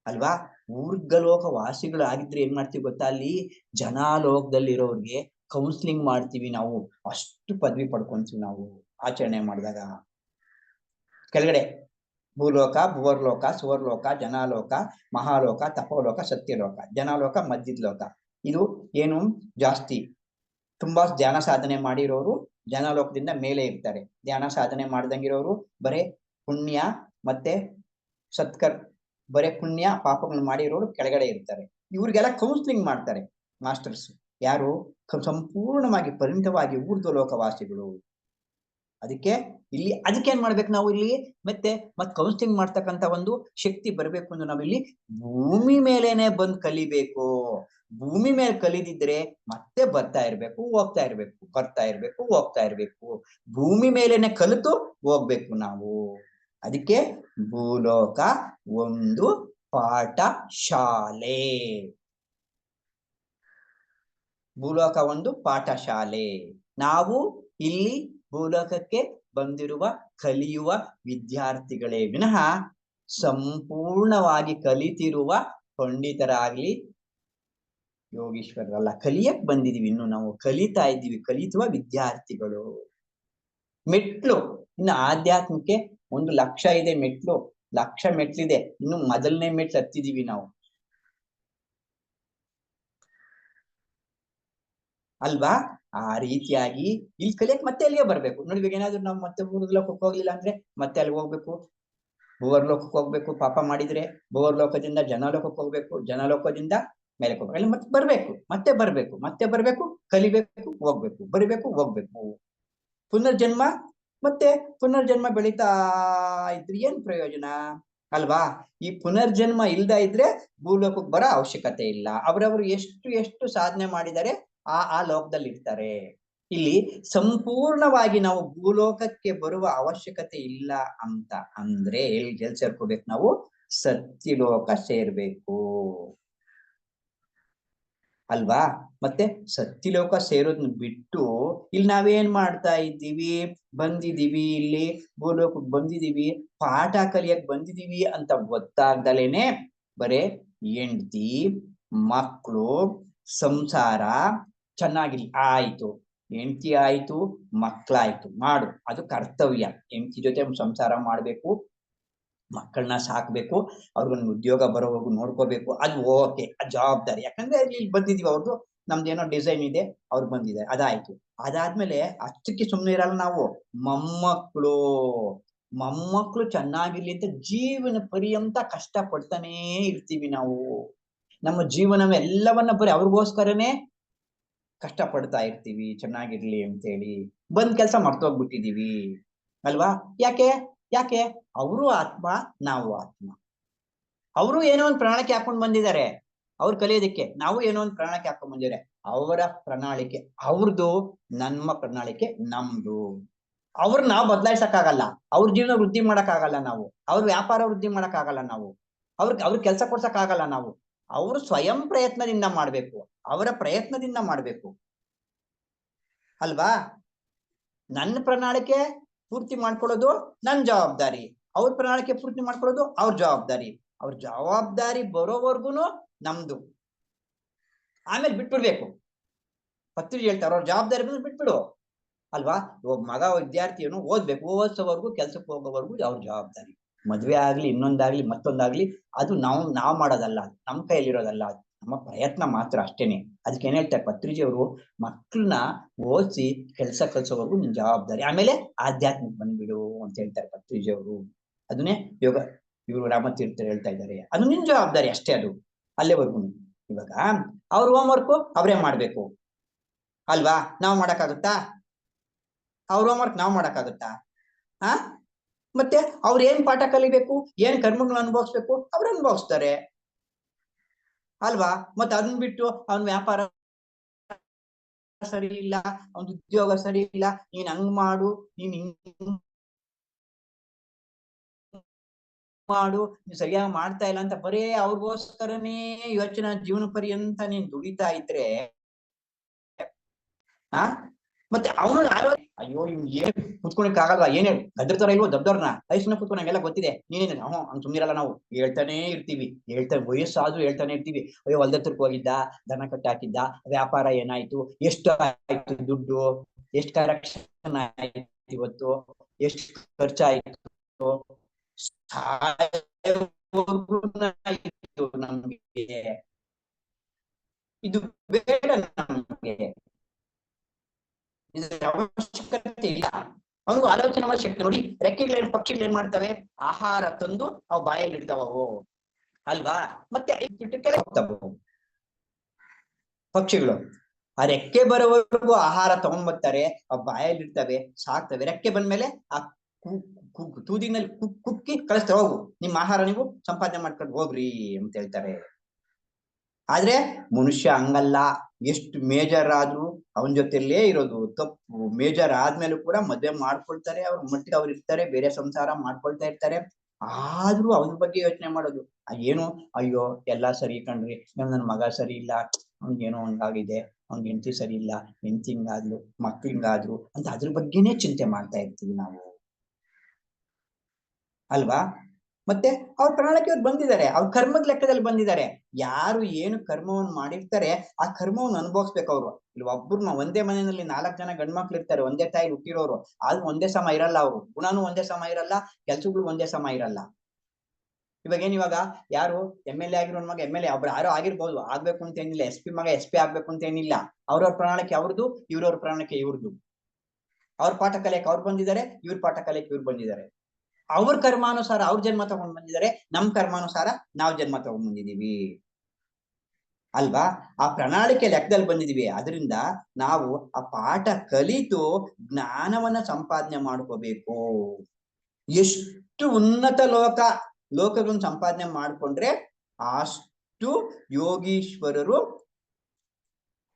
ಅಲ್ವಾ, ಊರ್ಧ್ವಲೋಕ ವಾಸಿಗಳಾಗಿದ್ರೆ ಏನ್ ಮಾಡ್ತೀವಿ ಗೊತ್ತಾ, ಅಲ್ಲಿ ಜನಾಲೋಕದಲ್ಲಿರೋರ್ಗೆ ಕೌನ್ಸಿಲಿಂಗ್ ಮಾಡ್ತೀವಿ ನಾವು, ಅಷ್ಟು ಪದವಿ ಪಡ್ಕೊಂತೀವಿ ನಾವು ಆಚರಣೆ ಮಾಡಿದಾಗ. ಕೆಳಗಡೆ ಭೂಲೋಕ, ಭುವರ್ಲೋಕ, ಸುವರ್ಲೋಕ, ಜನಾಲೋಕ, ಮಹಾಲೋಕ, ತಪೋಲೋಕ, ಸತ್ಯಲೋಕ. ಜನಾಲೋಕ ಮಧ್ಯದ ಲೋಕ. ಇದು ಏನು ಜಾಸ್ತಿ ತುಂಬಾ ಧ್ಯಾನ ಸಾಧನೆ ಮಾಡಿರೋರು ಜನಾಲೋಕದಿಂದ ಮೇಲೆ ಇರ್ತಾರೆ. ಧ್ಯಾನ ಸಾಧನೆ ಮಾಡ್ದಂಗಿರೋರು ಬರೇ ಪುಣ್ಯ ಮತ್ತೆ ಬರೇ ಪುಣ್ಯ ಪಾಪಗಳು ಮಾಡಿರೋರು ಕೆಳಗಡೆ ಇರ್ತಾರೆ. ಇವ್ರಿಗೆಲ್ಲ ಕೌನ್ಸಿಲಿಂಗ್ ಮಾಡ್ತಾರೆ ಮಾಸ್ಟರ್ಸ್. ಯಾರು ಸಂಪೂರ್ಣವಾಗಿ ಪರಿಣಿತವಾಗಿ ಊರ್ಧ್ವಲೋಕವಾಸಿಗಳು. ಅದಕ್ಕೆ ಇಲ್ಲಿ ಅದಕ್ಕೆ ಏನ್ ಮಾಡ್ಬೇಕು ನಾವು ಇಲ್ಲಿ ಮತ್ತೆ ಕೌನ್ಸಿಲಿಂಗ್ ಮಾಡ್ತಕ್ಕಂತ ಒಂದು ಶಕ್ತಿ ಬರ್ಬೇಕು ಅಂದ್ರೆ ನಾವಿಲ್ಲಿ ಭೂಮಿ ಮೇಲೇನೆ ಬಂದು ಕಲಿಬೇಕು. ಭೂಮಿ ಮೇಲೆ ಕಲಿದಿದ್ರೆ ಮತ್ತೆ ಬರ್ತಾ ಇರ್ಬೇಕು, ಹೋಗ್ತಾ ಇರ್ಬೇಕು, ಬರ್ತಾ ಇರ್ಬೇಕು, ಹೋಗ್ತಾ ಇರ್ಬೇಕು. ಭೂಮಿ ಮೇಲೇನೆ ಕಲಿತು ಹೋಗ್ಬೇಕು ನಾವು. ಅದಕ್ಕೆ ಭೂಲೋಕ ಒಂದು ಪಾಠ ಶಾಲೆ, ಭೂಲೋಕ ಒಂದು ಪಾಠಶಾಲೆ. ನಾವು ಇಲ್ಲಿ ಭೂಲೋಕಕ್ಕೆ ಬಂದಿರುವ ಕಲಿಯುವ ವಿದ್ಯಾರ್ಥಿಗಳೇ ವಿನಃ ಸಂಪೂರ್ಣವಾಗಿ ಕಲಿತಿರುವ ಪಂಡಿತರಾಗ್ಲಿ ಯೋಗೀಶ್ವರರಲ್ಲ. ಕಲಿಯಕ್ ಬಂದಿದೀವಿ, ಇನ್ನು ನಾವು ಕಲಿತಾ ಇದ್ದೀವಿ, ಕಲಿಸುವ ವಿದ್ಯಾರ್ಥಿಗಳು. ಮೆಟ್ಲು ಇನ್ನು ಆಧ್ಯಾತ್ಮಕ್ಕೆ 1,00,000 ಇದೆ ಮೆಟ್ಲು, 1,00,000 ಮೆಟ್ಲಿದೆ. ಇನ್ನು ಮೊದಲನೇ ಮೆಟ್ಲು ಹತ್ತಿದೀವಿ ನಾವು ಅಲ್ವಾ? ಆ ರೀತಿಯಾಗಿ ಇಲ್ಲಿ ಕಲಿಯಕ್ ಮತ್ತೆ ಅಲ್ಲಿಗೆ ಬರ್ಬೇಕು. ನೋಡಿ, ಇವಾಗ ಏನಾದ್ರು ನಾವು ಮತ್ತೆ ಊರ್ಧ್ವಲೋಕಕ್ಕೆ ಹೋಗ್ಲಿಲ್ಲ ಅಂದ್ರೆ ಮತ್ತೆ ಅಲ್ಲಿ ಹೋಗ್ಬೇಕು, ಭುವರ್ಲೋಕಕ್ಕೆ ಹೋಗ್ಬೇಕು. ಪಾಪ ಮಾಡಿದ್ರೆ ಭುವರ್ಲೋಕದಿಂದ ಜನಲೋಕಕ್ಕೆ ಹೋಗ್ಬೇಕು, ಜನಲೋಕದಿಂದ ಮೇಲೆ ಹೋಗ್ಬೇಕು, ಅಲ್ಲಿ ಮತ್ತೆ ಬರ್ಬೇಕು, ಮತ್ತೆ ಬರ್ಬೇಕು, ಕಲಿಬೇಕು, ಹೋಗ್ಬೇಕು, ಬರಿಬೇಕು, ಹೋಗ್ಬೇಕು. ಪುನರ್ಜನ್ಮ ಮತ್ತೆ ಪುನರ್ಜನ್ಮ ಬೆಳೀತಾ ಇದ್ರೆ ಏನ್ ಪ್ರಯೋಜನ ಅಲ್ವಾ? ಈ ಪುನರ್ಜನ್ಮ ಇಲ್ದ ಇದ್ರೆ ಭೂಲೋಕಕ್ಕೆ ಬರೋ ಅವಶ್ಯಕತೆ ಇಲ್ಲ. ಅವರವರು ಎಷ್ಟು ಸಾಧನೆ ಮಾಡಿದರೆ ಆ ಲೋಕದಲ್ಲಿ ಇರ್ತಾರೆ. ಇಲ್ಲಿ ಸಂಪೂರ್ಣವಾಗಿ ನಾವು ಭೂಲೋಕಕ್ಕೆ ಬರುವ ಅವಶ್ಯಕತೆ ಇಲ್ಲ ಅಂತ ಅಂದ್ರೆ ಎಲ್ಲಿ ಸೇರ್ಕೋಬೇಕು ನಾವು? ಸತ್ಯಲೋಕ ಸೇರ್ಬೇಕು. ಅಲ್ವಾ? ಮತ್ತೆ ಸತ್ಯಲೋಕ ಸೇರೋದನ್ನ ಬಿಟ್ಟು ಇಲ್ಲಿ ನಾವೇನ್ ಮಾಡ್ತಾ ಇದ್ದೀವಿ? ಬಂದಿದೀವಿ, ಇಲ್ಲಿ ಭೂಲೋಕಕ್ಕೆ ಬಂದಿದೀವಿ, ಪಾಠ ಕಲಿಯಕ್ ಬಂದಿದೀವಿ ಅಂತ ಗೊತ್ತಾಗ್ದಲೇನೆ ಬರೇ ಹೆಂಡ್ತಿ, ಮಕ್ಕಳು, ಸಂಸಾರ ಚೆನ್ನಾಗಿರ್ಲಿ ಆಯ್ತು. ಹೆಂಡತಿ ಆಯ್ತು, ಮಕ್ಕಳಾಯ್ತು, ಮಾಡು, ಅದು ಕರ್ತವ್ಯ. ಹೆಂಡತಿ ಜೊತೆ ಸಂಸಾರ ಮಾಡ್ಬೇಕು, ಮಕ್ಕಳನ್ನ ಸಾಕ್ಬೇಕು, ಅವ್ರಿಗೊಂದು ಉದ್ಯೋಗ ಬರೋವರೆಗೂ ನೋಡ್ಕೋಬೇಕು, ಅದು ಓಕೆ, ಜವಾಬ್ದಾರಿ. ಯಾಕಂದ್ರೆ ಇಲ್ಲಿ ಬಂದಿದೀವಿ, ಅವ್ರದ್ದು ನಮ್ದೇನೋ ಡಿಸೈನ್ ಇದೆ, ಅವ್ರು ಬಂದಿದ್ದಾರೆ, ಅದಾಯ್ತು. ಅದಾದ್ಮೇಲೆ ಅಷ್ಟಕ್ಕೆ ಸುಮ್ಮನೆ ಇರಲ್ಲ ನಾವು. ಮೊಮ್ಮಕ್ಕಳು ಚೆನ್ನಾಗಿರ್ಲಿ ಅಂತ ಜೀವನ ಪರ್ಯಂತ ಕಷ್ಟ ಪಡ್ತಾನೇ ಇರ್ತೀವಿ ನಾವು. ನಮ್ಮ ಜೀವನವೆಲ್ಲವನ್ನ ಬರೀ ಅವ್ರಿಗೋಸ್ಕರನೇ ಕಷ್ಟ ಪಡ್ತಾ ಇರ್ತೀವಿ, ಚೆನ್ನಾಗಿರ್ಲಿ ಅಂತೇಳಿ. ಬಂದ್ ಕೆಲ್ಸ ಮರ್ತೋಗ್ಬಿಟ್ಟಿದೀವಿ ಅಲ್ವಾ? ಯಾಕೆ ಯಾಕೆ? ಅವರು ಆತ್ಮ, ನಾವು ಆತ್ಮ. ಅವರು ಏನೋ ಒಂದು ಪ್ರಣಾಳಿಕೆ ಹಾಕೊಂಡ್ ಬಂದಿದ್ದಾರೆ, ಅವ್ರು ಕಲಿಯೋದಕ್ಕೆ. ನಾವು ಏನೋ ಒಂದು ಪ್ರಣಾಳಿಕೆ ಹಾಕೊಂಡ್ ಬಂದಿದ್ದಾರೆ. ಅವರ ಪ್ರಣಾಳಿಕೆ ಅವ್ರದ್ದು, ನಮ್ಮ ಪ್ರಣಾಳಿಕೆ ನಮ್ದು. ಅವ್ರನ್ನ ನಾವು ಬದಲಾಯಿಸಕ್ಕಾಗಲ್ಲ, ಅವ್ರ ಜೀವನ ವೃದ್ಧಿ ಮಾಡಕ್ಕಾಗಲ್ಲ ನಾವು, ಅವ್ರ ವ್ಯಾಪಾರ ವೃದ್ಧಿ ಮಾಡಕ್ಕಾಗಲ್ಲ ನಾವು, ಅವ್ರ ಕೆಲಸ ಕೊಡ್ಸಕ್ಕಾಗಲ್ಲ ನಾವು. ಅವರು ಸ್ವಯಂ ಪ್ರಯತ್ನದಿಂದ ಮಾಡ್ಬೇಕು, ಅವರ ಪ್ರಯತ್ನದಿಂದ ಮಾಡ್ಬೇಕು ಅಲ್ವಾ? ನನ್ನ ಪ್ರಣಾಳಿಕೆ ಪೂರ್ತಿ ಮಾಡ್ಕೊಳ್ಳೋದು ನನ್ನ ಜವಾಬ್ದಾರಿ, ಅವ್ರ ಪ್ರಣಾಳಿಕೆ ಪೂರ್ತಿ ಮಾಡ್ಕೊಳ್ಳೋದು ಅವ್ರ ಜವಾಬ್ದಾರಿ. ಅವ್ರ ಜವಾಬ್ದಾರಿ ಬರೋವರ್ಗುನು ನಮ್ದು, ಆಮೇಲೆ ಬಿಟ್ಬಿಡ್ಬೇಕು. ಪತ್ರಿಕೆ ಹೇಳ್ತಾರೆ, ಅವ್ರ ಜವಾಬ್ದಾರಿ ಬಂದು ಬಿಟ್ಬಿಡು ಅಲ್ವಾ? ಒಬ್ಬ ಮಗ ವಿದ್ಯಾರ್ಥಿಯನ್ನು ಓದ್ಬೇಕು, ಓದಿಸೋವರೆಗೂ, ಕೆಲ್ಸಕ್ಕೆ ಹೋಗೋವರೆಗೂ ಅವ್ರ ಜವಾಬ್ದಾರಿ. ಮದ್ವೆ ಆಗ್ಲಿ, ಇನ್ನೊಂದಾಗ್ಲಿ, ಮತ್ತೊಂದಾಗ್ಲಿ, ಅದು ನಾವು ಮಾಡೋದಲ್ಲ, ನಮ್ಮ ಕೈಯಲ್ಲಿರೋದಲ್ಲ, ಅದು ನಮ್ಮ ಪ್ರಯತ್ನ ಮಾತ್ರ ಅಷ್ಟೇನೆ. ಅದಕ್ಕೆ ಏನ್ ಹೇಳ್ತಾರೆ ಪತ್ರಿಜಿಯವರು? ಮಕ್ಕಳನ್ನ ಓದಿಸಿ ಕೆಲಸ ಕಲ್ಸೋವರೆಗೂ ನಿನ್ ಜವಾಬ್ದಾರಿ, ಆಮೇಲೆ ಆಧ್ಯಾತ್ಮಕ್ಕೆ ಬಂದ್ಬಿಡು ಅಂತ ಹೇಳ್ತಾರೆ ಪತ್ರಿಜಿಯವರು. ಅದನ್ನೇ ಯೋಗ ಇವರು ರಾಮತೀರ್ಥರು ಹೇಳ್ತಾ ಇದ್ದಾರೆ, ಅದು ನಿನ್ ಜವಾಬ್ದಾರಿ ಅಷ್ಟೇ, ಅದು ಅಲ್ಲೇವರೆಗೂ. ಇವಾಗ ಅವ್ರ ಹೋಮ್ವರ್ಕ್ ಅವರೇ ಮಾಡ್ಬೇಕು ಅಲ್ವಾ? ನಾವು ಮಾಡಕ್ಕಾಗುತ್ತಾ? ಅವ್ರ ಹೋಮ್ವರ್ಕ್ ನಾವು ಮಾಡಕ್ಕಾಗುತ್ತಾ? ಮತ್ತೆ ಅವ್ರು ಏನ್ ಪಾಠ ಕಲಿಬೇಕು, ಏನ್ ಕರ್ಮಗಳನ್ನ ಅನುಭವಿಸ್ಬೇಕು, ಅವ್ರು ಅನುಭವಿಸ್ತಾರೆ ಅಲ್ವಾ? ಮತ್ತೆ ಅದನ್ನ ಬಿಟ್ಟು ಅವ್ನ ವ್ಯಾಪಾರ ಸರಿ ಇಲ್ಲ, ಅವ್ನ ಉದ್ಯೋಗ ಸರಿ ಇಲ್ಲ, ನೀನ್ ಹಂಗ್ ಮಾಡು, ನೀನ್ ಹಿಂಗ್ ಮಾಡು, ನೀನ್ ಸರಿಯಾಗಿ ಮಾಡ್ತಾ ಇಲ್ಲ ಅಂತ ಬರೇ ಅವ್ರಿಗೋಸ್ಕರನೇ ಯೋಚನೆ ಜೀವನ ಪರ್ಯಂತ ನೀನ್ ದುಡಿತಾ ಇದ್ರೆ ಮತ್ತೆ ಅವನು ಅಯ್ಯೋ ಇವ್ ಏನ್ ಕುತ್ಕೊಳಕ್ ಆಗಲ್ವಾ, ಏನ್ ಹೇಳಿ ಗದ್ರತರ ಇಲ್ವೋ ದೊಡ್ಡವ್ರನ್ನ ಐಸ್ನ ಕುತ್ಕೊಂಡು ನಂಗೆಲ್ಲ ಗೊತ್ತಿದೆ, ನೀನೇನು ಹಂಗ್ ಸುಮ್ನಿರಲ್ಲ. ನಾವು ಹೇಳ್ತಾನೆ ಇರ್ತೀವಿ, ವಯಸ್ಸಾದ್ರೂ ಹೇಳ್ತಾನೆ ಇರ್ತೀವಿ. ಅಯ್ಯೋ ಹೊಲ್ದತ್ರಕ್ ಹೋಗಿದ್ದ, ದನ ಕಟ್ಟಾಕಿದ್ದ, ವ್ಯಾಪಾರ ಏನಾಯ್ತು, ಎಷ್ಟು ಆಯ್ತು ದುಡ್ಡು, ಎಷ್ಟು ಕರೆಕ್ಷನ್ ಆಯ್ತು ಇವತ್ತು, ಎಷ್ಟು ಖರ್ಚಾಯ್ತು, ನಮ್ಗೆ ಇದು ಬೇಡ, ನಮ್ಗೆ ಅವಶ್ಯಕತೆ ಇಲ್ಲ. ಅವ್ನಿಗೂ ಆಲೋಚನೆ ಶಕ್ತಿ ನೋಡಿ. ರೆಕ್ಕೆಗಳೇನು, ಪಕ್ಷಿಗಳು ಏನ್ ಮಾಡ್ತವೆ? ಆಹಾರ ತಂದು ಅವು ಬಾಯಲ್ಲಿ ಇಡ್ತಾವವು ಅಲ್ವಾ? ಮತ್ತೆ ಪಕ್ಷಿಗಳು ಆ ರೆಕ್ಕೆ ಬರೋವರೆಗೂ ಆಹಾರ ತಗೊಂಡ್ಬರ್ತಾರೆ, ಆ ಬಾಯಲ್ಲಿ ಇಡ್ತವೆ, ಸಾಕ್ತವೆ. ರೆಕ್ಕೆ ಬಂದ್ಮೇಲೆ ಆ ತೂದಿನಲ್ಲಿ ಕುಕ್ಕಿ ಕಳಿಸ್ತವೆ, ಹೋಗು ನಿಮ್ಮ ಆಹಾರ ನೀವು ಸಂಪಾದನೆ ಮಾಡ್ಕೊಂಡು ಹೋಗ್ರಿ ಅಂತ ಹೇಳ್ತಾರೆ. ಆದ್ರೆ ಮನುಷ್ಯ ಹಂಗಲ್ಲ, ಎಷ್ಟು ಮೇಜರ್ ಆದ್ರೂ ಅವನ ಜೊತೆಲೇ ಇರೋದು ತಪ್ಪು. ಮೇಜರ್ ಆದ್ಮೇಲೂ ಕೂಡ ಮದುವೆ ಮಾಡ್ಕೊಳ್ತಾರೆ, ಅವ್ರ ಮಟ್ಟಿಗೆ ಅವ್ರು ಇರ್ತಾರೆ, ಬೇರೆ ಸಂಸಾರ ಮಾಡ್ಕೊಳ್ತಾ ಇರ್ತಾರೆ. ಆದ್ರೂ ಅವನ ಬಗ್ಗೆ ಯೋಚನೆ ಮಾಡೋದು ಏನು, ಅಯ್ಯೋ ಎಲ್ಲಾ ಸರಿ ಕಣ್ರಿ, ನನ್ ಮಗ ಸರಿ ಇಲ್ಲ, ಅವ್ನಿಗೇನೋ ಹಂಗಾಗಿದೆ, ಅವ್ನಿಗೆ ಹೆಂಡತಿ ಸರಿ ಇಲ್ಲ, ಹೆಂಡತಿ ಹಿಂಗಾದ್ಲು, ಮಕ್ಳು ಹಿಂಗಾದ್ರು ಅಂತ ಅದ್ರ ಬಗ್ಗೆನೇ ಚಿಂತೆ ಮಾಡ್ತಾ ಇರ್ತೀವಿ ನಾವು ಅಲ್ವಾ? ಮತ್ತೆ ಅವ್ರ ಪ್ರಣಾಳಿಕೆ ಅವ್ರು ಬಂದಿದ್ದಾರೆ, ಅವ್ರ ಕರ್ಮದ ಲೆಕ್ಕದಲ್ಲಿ ಬಂದಿದ್ದಾರೆ. ಯಾರು ಏನು ಕರ್ಮವನ್ನು ಮಾಡಿರ್ತಾರೆ ಆ ಕರ್ಮವನ್ನು ಅನುಭವಿಸ್ಬೇಕು ಅವ್ರು. ಇಲ್ಲಿ ಒಬ್ಬರನ್ನ ಒಂದೇ ಮನೆಯಲ್ಲಿ 4 ಜನ ಗಂಡ್ಮಕ್ಳು ಇರ್ತಾರೆ, ಒಂದೇ ತಾಯಿ ಹುಟ್ಟಿರೋರು, ಆದ್ರೂ ಒಂದೇ ಸಮ ಇರಲ್ಲ. ಅವರು ಗುಣನೂ ಒಂದೇ ಸಮ ಇರಲ್ಲ, ಕೆಲ್ಸಗಳು ಒಂದೇ ಸಮ ಇರಲ್ಲ. ಇವಾಗ ಯಾರು MLA ಆಗಿರೋ ಮಗ MLA ಒಬ್ರು ಯಾರೋ ಆಗಿರ್ಬೋದು, ಆಗ್ಬೇಕು ಅಂತ ಏನಿಲ್ಲ. SP ಮಗ SP ಆಗ್ಬೇಕು ಅಂತ ಏನಿಲ್ಲ. ಅವ್ರವ್ರ ಪ್ರಣಾಳಿಕೆ ಅವ್ರದ್ದು, ಇವ್ರವ್ರ ಪ್ರಣಾಳಿಕೆ ಇವ್ರದ್ದು. ಅವ್ರ ಪಾಠ ಕಲಿಯಕ್ಕೆ ಅವ್ರು ಬಂದಿದ್ದಾರೆ, ಇವ್ರ ಪಾಠ ಕಲಿಯಕ್ಕೆ ಇವ್ರು ಬಂದಿದ್ದಾರೆ. ಅವ್ರ ಕರ್ಮಾನುಸಾರ ಅವ್ರ ಜನ್ಮ ತಗೊಂಡ್ ಬಂದಿದ್ದಾರೆ, ನಮ್ ಕರ್ಮಾನುಸಾರ ನಾವು ಜನ್ಮ ತಗೊಂಡ್ ಬಂದಿದೀವಿ ಅಲ್ವಾ? ಆ ಪ್ರಣಾಳಿಕೆ ಲೆಕ್ಕದಲ್ಲಿ ಬಂದಿದೀವಿ. ಅದರಿಂದ ನಾವು ಆ ಪಾಠ ಕಲಿತು ಜ್ಞಾನವನ್ನ ಸಂಪಾದನೆ ಮಾಡ್ಕೋಬೇಕು. ಎಷ್ಟು ಉನ್ನತ ಲೋಕಗಳನ್ನ ಸಂಪಾದನೆ ಮಾಡ್ಕೊಂಡ್ರೆ ಅಷ್ಟು ಯೋಗೀಶ್ವರರು.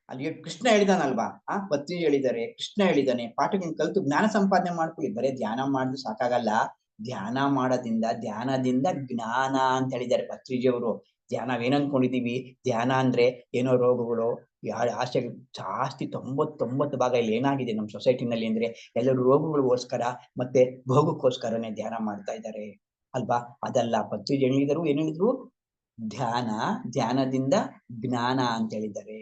ಅಲ್ಲಿಗೆ ಕೃಷ್ಣ ಹೇಳಿದಾನಲ್ವಾ, ಪತ್ನಿ ಹೇಳಿದ್ದಾರೆ, ಕೃಷ್ಣ ಹೇಳಿದಾನೆ, ಪಾಠಗಳನ್ನ ಕಲಿತು ಜ್ಞಾನ ಸಂಪಾದನೆ ಮಾಡ್ಕೊಳ್ಳಿ. ಬರೇ ಧ್ಯಾನ ಮಾಡಿದ್ರೆ ಸಾಕಾಗಲ್ಲ, ಧ್ಯಾನದಿಂದ ಜ್ಞಾನ ಅಂತ ಹೇಳಿದ್ದಾರೆ ಪತ್ರಿಜಿಯವರು. ನಾವೇನ್ ಅನ್ಕೊಂಡಿದೀವಿ, ಧ್ಯಾನ ಅಂದ್ರೆ ಏನೋ ರೋಗಗಳು, ಆಸೆ ಜಾಸ್ತಿ 99% ಇಲ್ಲಿ ಏನಾಗಿದೆ ನಮ್ಮ ಸೊಸೈಟಿನಲ್ಲಿ ಅಂದ್ರೆ ಎಲ್ಲರೂ ರೋಗಗಳಿಗೋಸ್ಕರ ಮತ್ತೆ ಭೋಗಕ್ಕೋಸ್ಕರನೇ ಧ್ಯಾನ ಮಾಡ್ತಾ ಇದ್ದಾರೆ ಅಲ್ವಾ. ಅದಲ್ಲ, ಪತ್ರಿಜಿ ಹೇಳಿದರು, ಏನ್ ಹೇಳಿದ್ರು, ಧ್ಯಾನದಿಂದ ಜ್ಞಾನ ಅಂತ ಹೇಳಿದ್ದಾರೆ.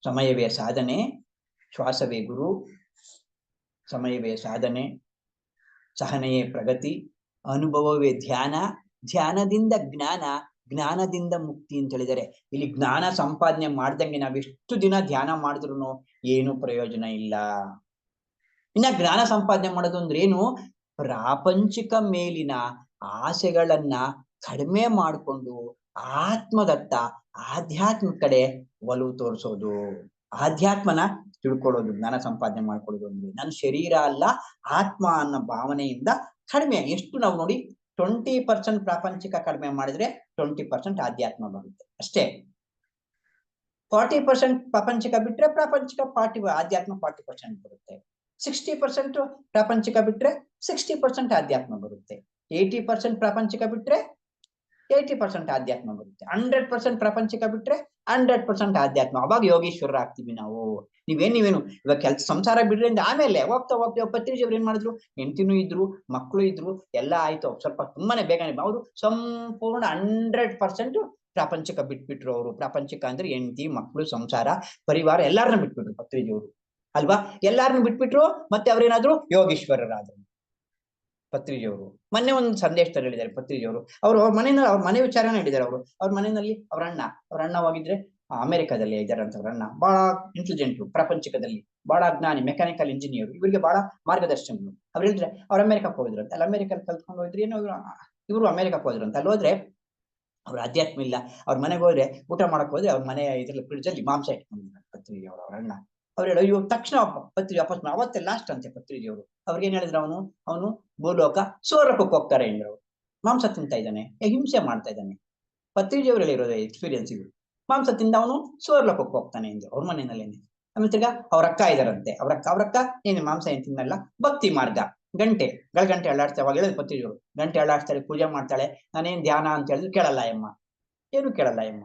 ಸಮಯವೇ ಸಾಧನೆ, ಶ್ವಾಸವೇ ಗುರು, ಸಮಯವೇ ಸಾಧನೆ, ಸಹನೆಯೇ ಪ್ರಗತಿ, ಅನುಭವವೇ ಧ್ಯಾನ, ಧ್ಯಾನದಿಂದ ಜ್ಞಾನ, ಜ್ಞಾನದಿಂದ ಮುಕ್ತಿ ಅಂತ ಹೇಳಿದರೆ. ಇಲ್ಲಿ ಜ್ಞಾನ ಸಂಪಾದನೆ ಮಾಡ್ದಂಗೆ ನಾವೆಷ್ಟು ದಿನ ಧ್ಯಾನ ಮಾಡಿದ್ರು ಏನು ಪ್ರಯೋಜನ ಇಲ್ಲ. ಇನ್ನ ಜ್ಞಾನ ಸಂಪಾದನೆ ಮಾಡೋದು ಅಂದ್ರೆ ಏನು, ಪ್ರಾಪಂಚಿಕ ಮೇಲಿನ ಆಸೆಗಳನ್ನ ಕಡಿಮೆ ಮಾಡಿಕೊಂಡು ಆತ್ಮದತ್ತ, ಆಧ್ಯಾತ್ಮ ಕಡೆ ಒಲವು ತೋರಿಸೋದು, ಆಧ್ಯಾತ್ಮನ ತಿಳ್ಕೊಳ್ಳೋದು, ಜ್ಞಾನ ಸಂಪಾದನೆ ಮಾಡ್ಕೊಳ್ಳೋದು ಅಂದ್ರೆ ನನ್ನ ಶರೀರ ಅಲ್ಲ ಆತ್ಮ ಅನ್ನೋ ಭಾವನೆಯಿಂದ ಕಡಿಮೆ. ಎಷ್ಟು ನಾವು ನೋಡಿ 20% ಪ್ರಾಪಂಚಿಕ ಕಡಿಮೆ ಮಾಡಿದ್ರೆ 20% ಆಧ್ಯಾತ್ಮ ಬರುತ್ತೆ ಅಷ್ಟೇ. 40% ಪ್ರಾಪಂಚಿಕ ಬಿಟ್ರೆ ಪ್ರಾಪಂಚಿಕ ಆಧ್ಯಾತ್ಮ 40% ಬರುತ್ತೆ. 60% ಪ್ರಾಪಂಚಿಕ ಬಿಟ್ರೆ 60% ಆಧ್ಯಾತ್ಮ ಬರುತ್ತೆ. 80% ಪ್ರಾಪಂಚಿಕ ಬಿಟ್ರೆ 80% ಆಧ್ಯಾತ್ಮ ಬರುತ್ತೆ. 100% ಪ್ರಾಪಂಚಿಕ ಬಿಟ್ರೆ 100% ಆಧ್ಯಾತ್ಮ. ಅವಾಗ ಯೋಗೀಶ್ವರರ ಆಗ್ತೀವಿ ನಾವು. ನೀವೇನು ಇವಾಗ ಸಂಸಾರ ಬಿಡ್ರಿ ಅಂದ್ರೆ ಆಮೇಲೆ ಹೋಗ್ತಾ ಪತ್ರಿಜಿ ಅವ್ರು ಏನ್ ಮಾಡಿದ್ರು, ಹೆಂಡತಿನೂ ಇದ್ರು, ಮಕ್ಕಳು ಇದ್ರು, ಎಲ್ಲ ಆಯ್ತು. ಸ್ವಲ್ಪ ತುಂಬಾನೇ ಬೇಗನೆ ಅವರು ಸಂಪೂರ್ಣ 100% ಪ್ರಾಪಂಚಿಕ ಬಿಟ್ಬಿಟ್ರು. ಅವರು ಪ್ರಾಪಂಚಿಕ ಅಂದ್ರೆ ಹೆಂಡತಿ, ಮಕ್ಕಳು, ಸಂಸಾರ, ಪರಿವಾರ ಎಲ್ಲಾರನ್ನ ಬಿಟ್ಬಿಟ್ರು ಪತ್ರಿಜಿ ಅವರು ಅಲ್ವಾ. ಎಲ್ಲಾರನ್ನು ಬಿಟ್ಬಿಟ್ರು. ಮತ್ತೆ ಅವ್ರೇನಾದ್ರು ಯೋಗೀಶ್ವರರಾದ್ರು ಪತ್ರಿಜಿ ಅವರು. ಮೊನ್ನೆ ಒಂದು ಸಂದೇಶದಲ್ಲಿ ಹೇಳಿದ್ದಾರೆ ಪತ್ರಿಜಿ ಅವರು, ಅವ್ರ ಮನೆ ವಿಚಾರನ ಹೇಳಿದ್ದಾರೆ. ಅವ್ರ ಮನೆಯಲ್ಲಿ ಅವ್ರ ಅಣ್ಣ ಹೋಗಿದ್ರೆ ಅಮೆರಿಕಾದಲ್ಲಿ ಇದ್ದಾರೆ ಅಂತ. ಅವ್ರ ಅಣ್ಣ ಬಹಳ ಇಂಟೆಲಿಜೆಂಟ್, ಪ್ರಾಪಂಚಿಕದಲ್ಲಿ ಬಹಳ ಜ್ಞಾನಿ, ಮೆಕ್ಯಾನಿಕಲ್ ಇಂಜಿನಿಯರ್, ಇವರಿಗೆ ಬಹಳ ಮಾರ್ಗದರ್ಶನಗಳು. ಅವ್ರು ಹೇಳಿದ್ರೆ ಅವ್ರ ಅಮೆರಿಕಕ್ಕೆ ಹೋಗಿದ್ರು ಅಂತ. ಅಲ್ಲಿ ಅಮೆರಿಕಲ್ಲಿ ಕಲ್ತ್ಕೊಂಡು ಹೋಗಿದ್ರು, ಏನೋ ಇವರು ಅಮೆರಿಕಕ್ಕೆ ಹೋದ್ರು ಅಂತ. ಅಲ್ಲಿ ಹೋದ್ರೆ ಅವ್ರ ಅಧ್ಯಾತ್ಮ ಇಲ್ಲ. ಅವ್ರ ಮನೆಗೆ ಹೋದ್ರೆ ಊಟ ಮಾಡಕ್ ಹೋದ್ರೆ ಅವ್ರ ಮನೆ ಇದ್ರಲ್ಲಿ ಫ್ರಿಡ್ಜ್ ಅಲ್ಲಿ ಮಾಂಸ ಇಟ್ಕೊಂಡಿದ್ದಾರೆ ಪತ್ರಿಜಿ ಅವರು. ಅವ್ರ ಅಣ್ಣ ಅವ್ರು ಹೇಳೋ ಇವ್ ತಕ್ಷಣ ಪತ್ರಿಜಿ ವಾಪಸ್ ಅವತ್ತೇ ಲಾಸ್ಟ್ ಅಂತೆ ಪತ್ರಿಜಿ ಅವರು. ಅವ್ರಿಗೆ ಏನ್ ಹೇಳಿದ್ರು, ಅವನು ಭೂಲೋಕ ಸ್ವರ್ಗಕ್ಕೆ ಹೋಗ್ತಾರೆ ಎಂದ್ರು. ಮಾಂಸ ತಿಂತಾ ಇದ್ದಾನೆ, ಹಿಂಸೆ ಮಾಡ್ತಾ ಇದ್ದಾನೆ. ಪತ್ರಿಜಿ ಅವರು ಹೇಳಿರೋದು ಎಕ್ಸ್ಪೀರಿಯನ್ಸ್ ಇದು. ಮಾಂಸ ತಿಂದ ಅವನು ಸ್ವರ್ಗಕ್ಕೆ ಹೋಗ್ತಾನೆ ಎಂದು ಅವ್ರ ಮನೆಯಲ್ಲಿ. ಆಮೇಲೆ ತಿರ್ಗಾ ಅವ್ರ ಅಕ್ಕ ಇದಾರಂತೆ. ಅವ್ರಕ್ಕ ಏನು ಮಾಂಸ ಏನ್ ತಿನ್ನಲ್ಲ, ಭಕ್ತಿ ಮಾರ್ಗ, ಗಂಟೆ ಅಳ್ಳಾಡ್ತಾಳೆ. ಅವಾಗ ಹೇಳಿದ್ರು ಪತ್ರಿಜಿ ಅವರು, ಗಂಟೆ ಅಳ್ಳಾಡ್ತಾಳೆ, ಪೂಜೆ ಮಾಡ್ತಾಳೆ. ನಾನೇನ್ ಧ್ಯಾನ ಅಂತ ಹೇಳಿದ್ರು ಕೇಳಲ್ಲ ಎಮ್ಮ, ಏನು ಕೇಳಲ್ಲ ಎಮ್ಮ.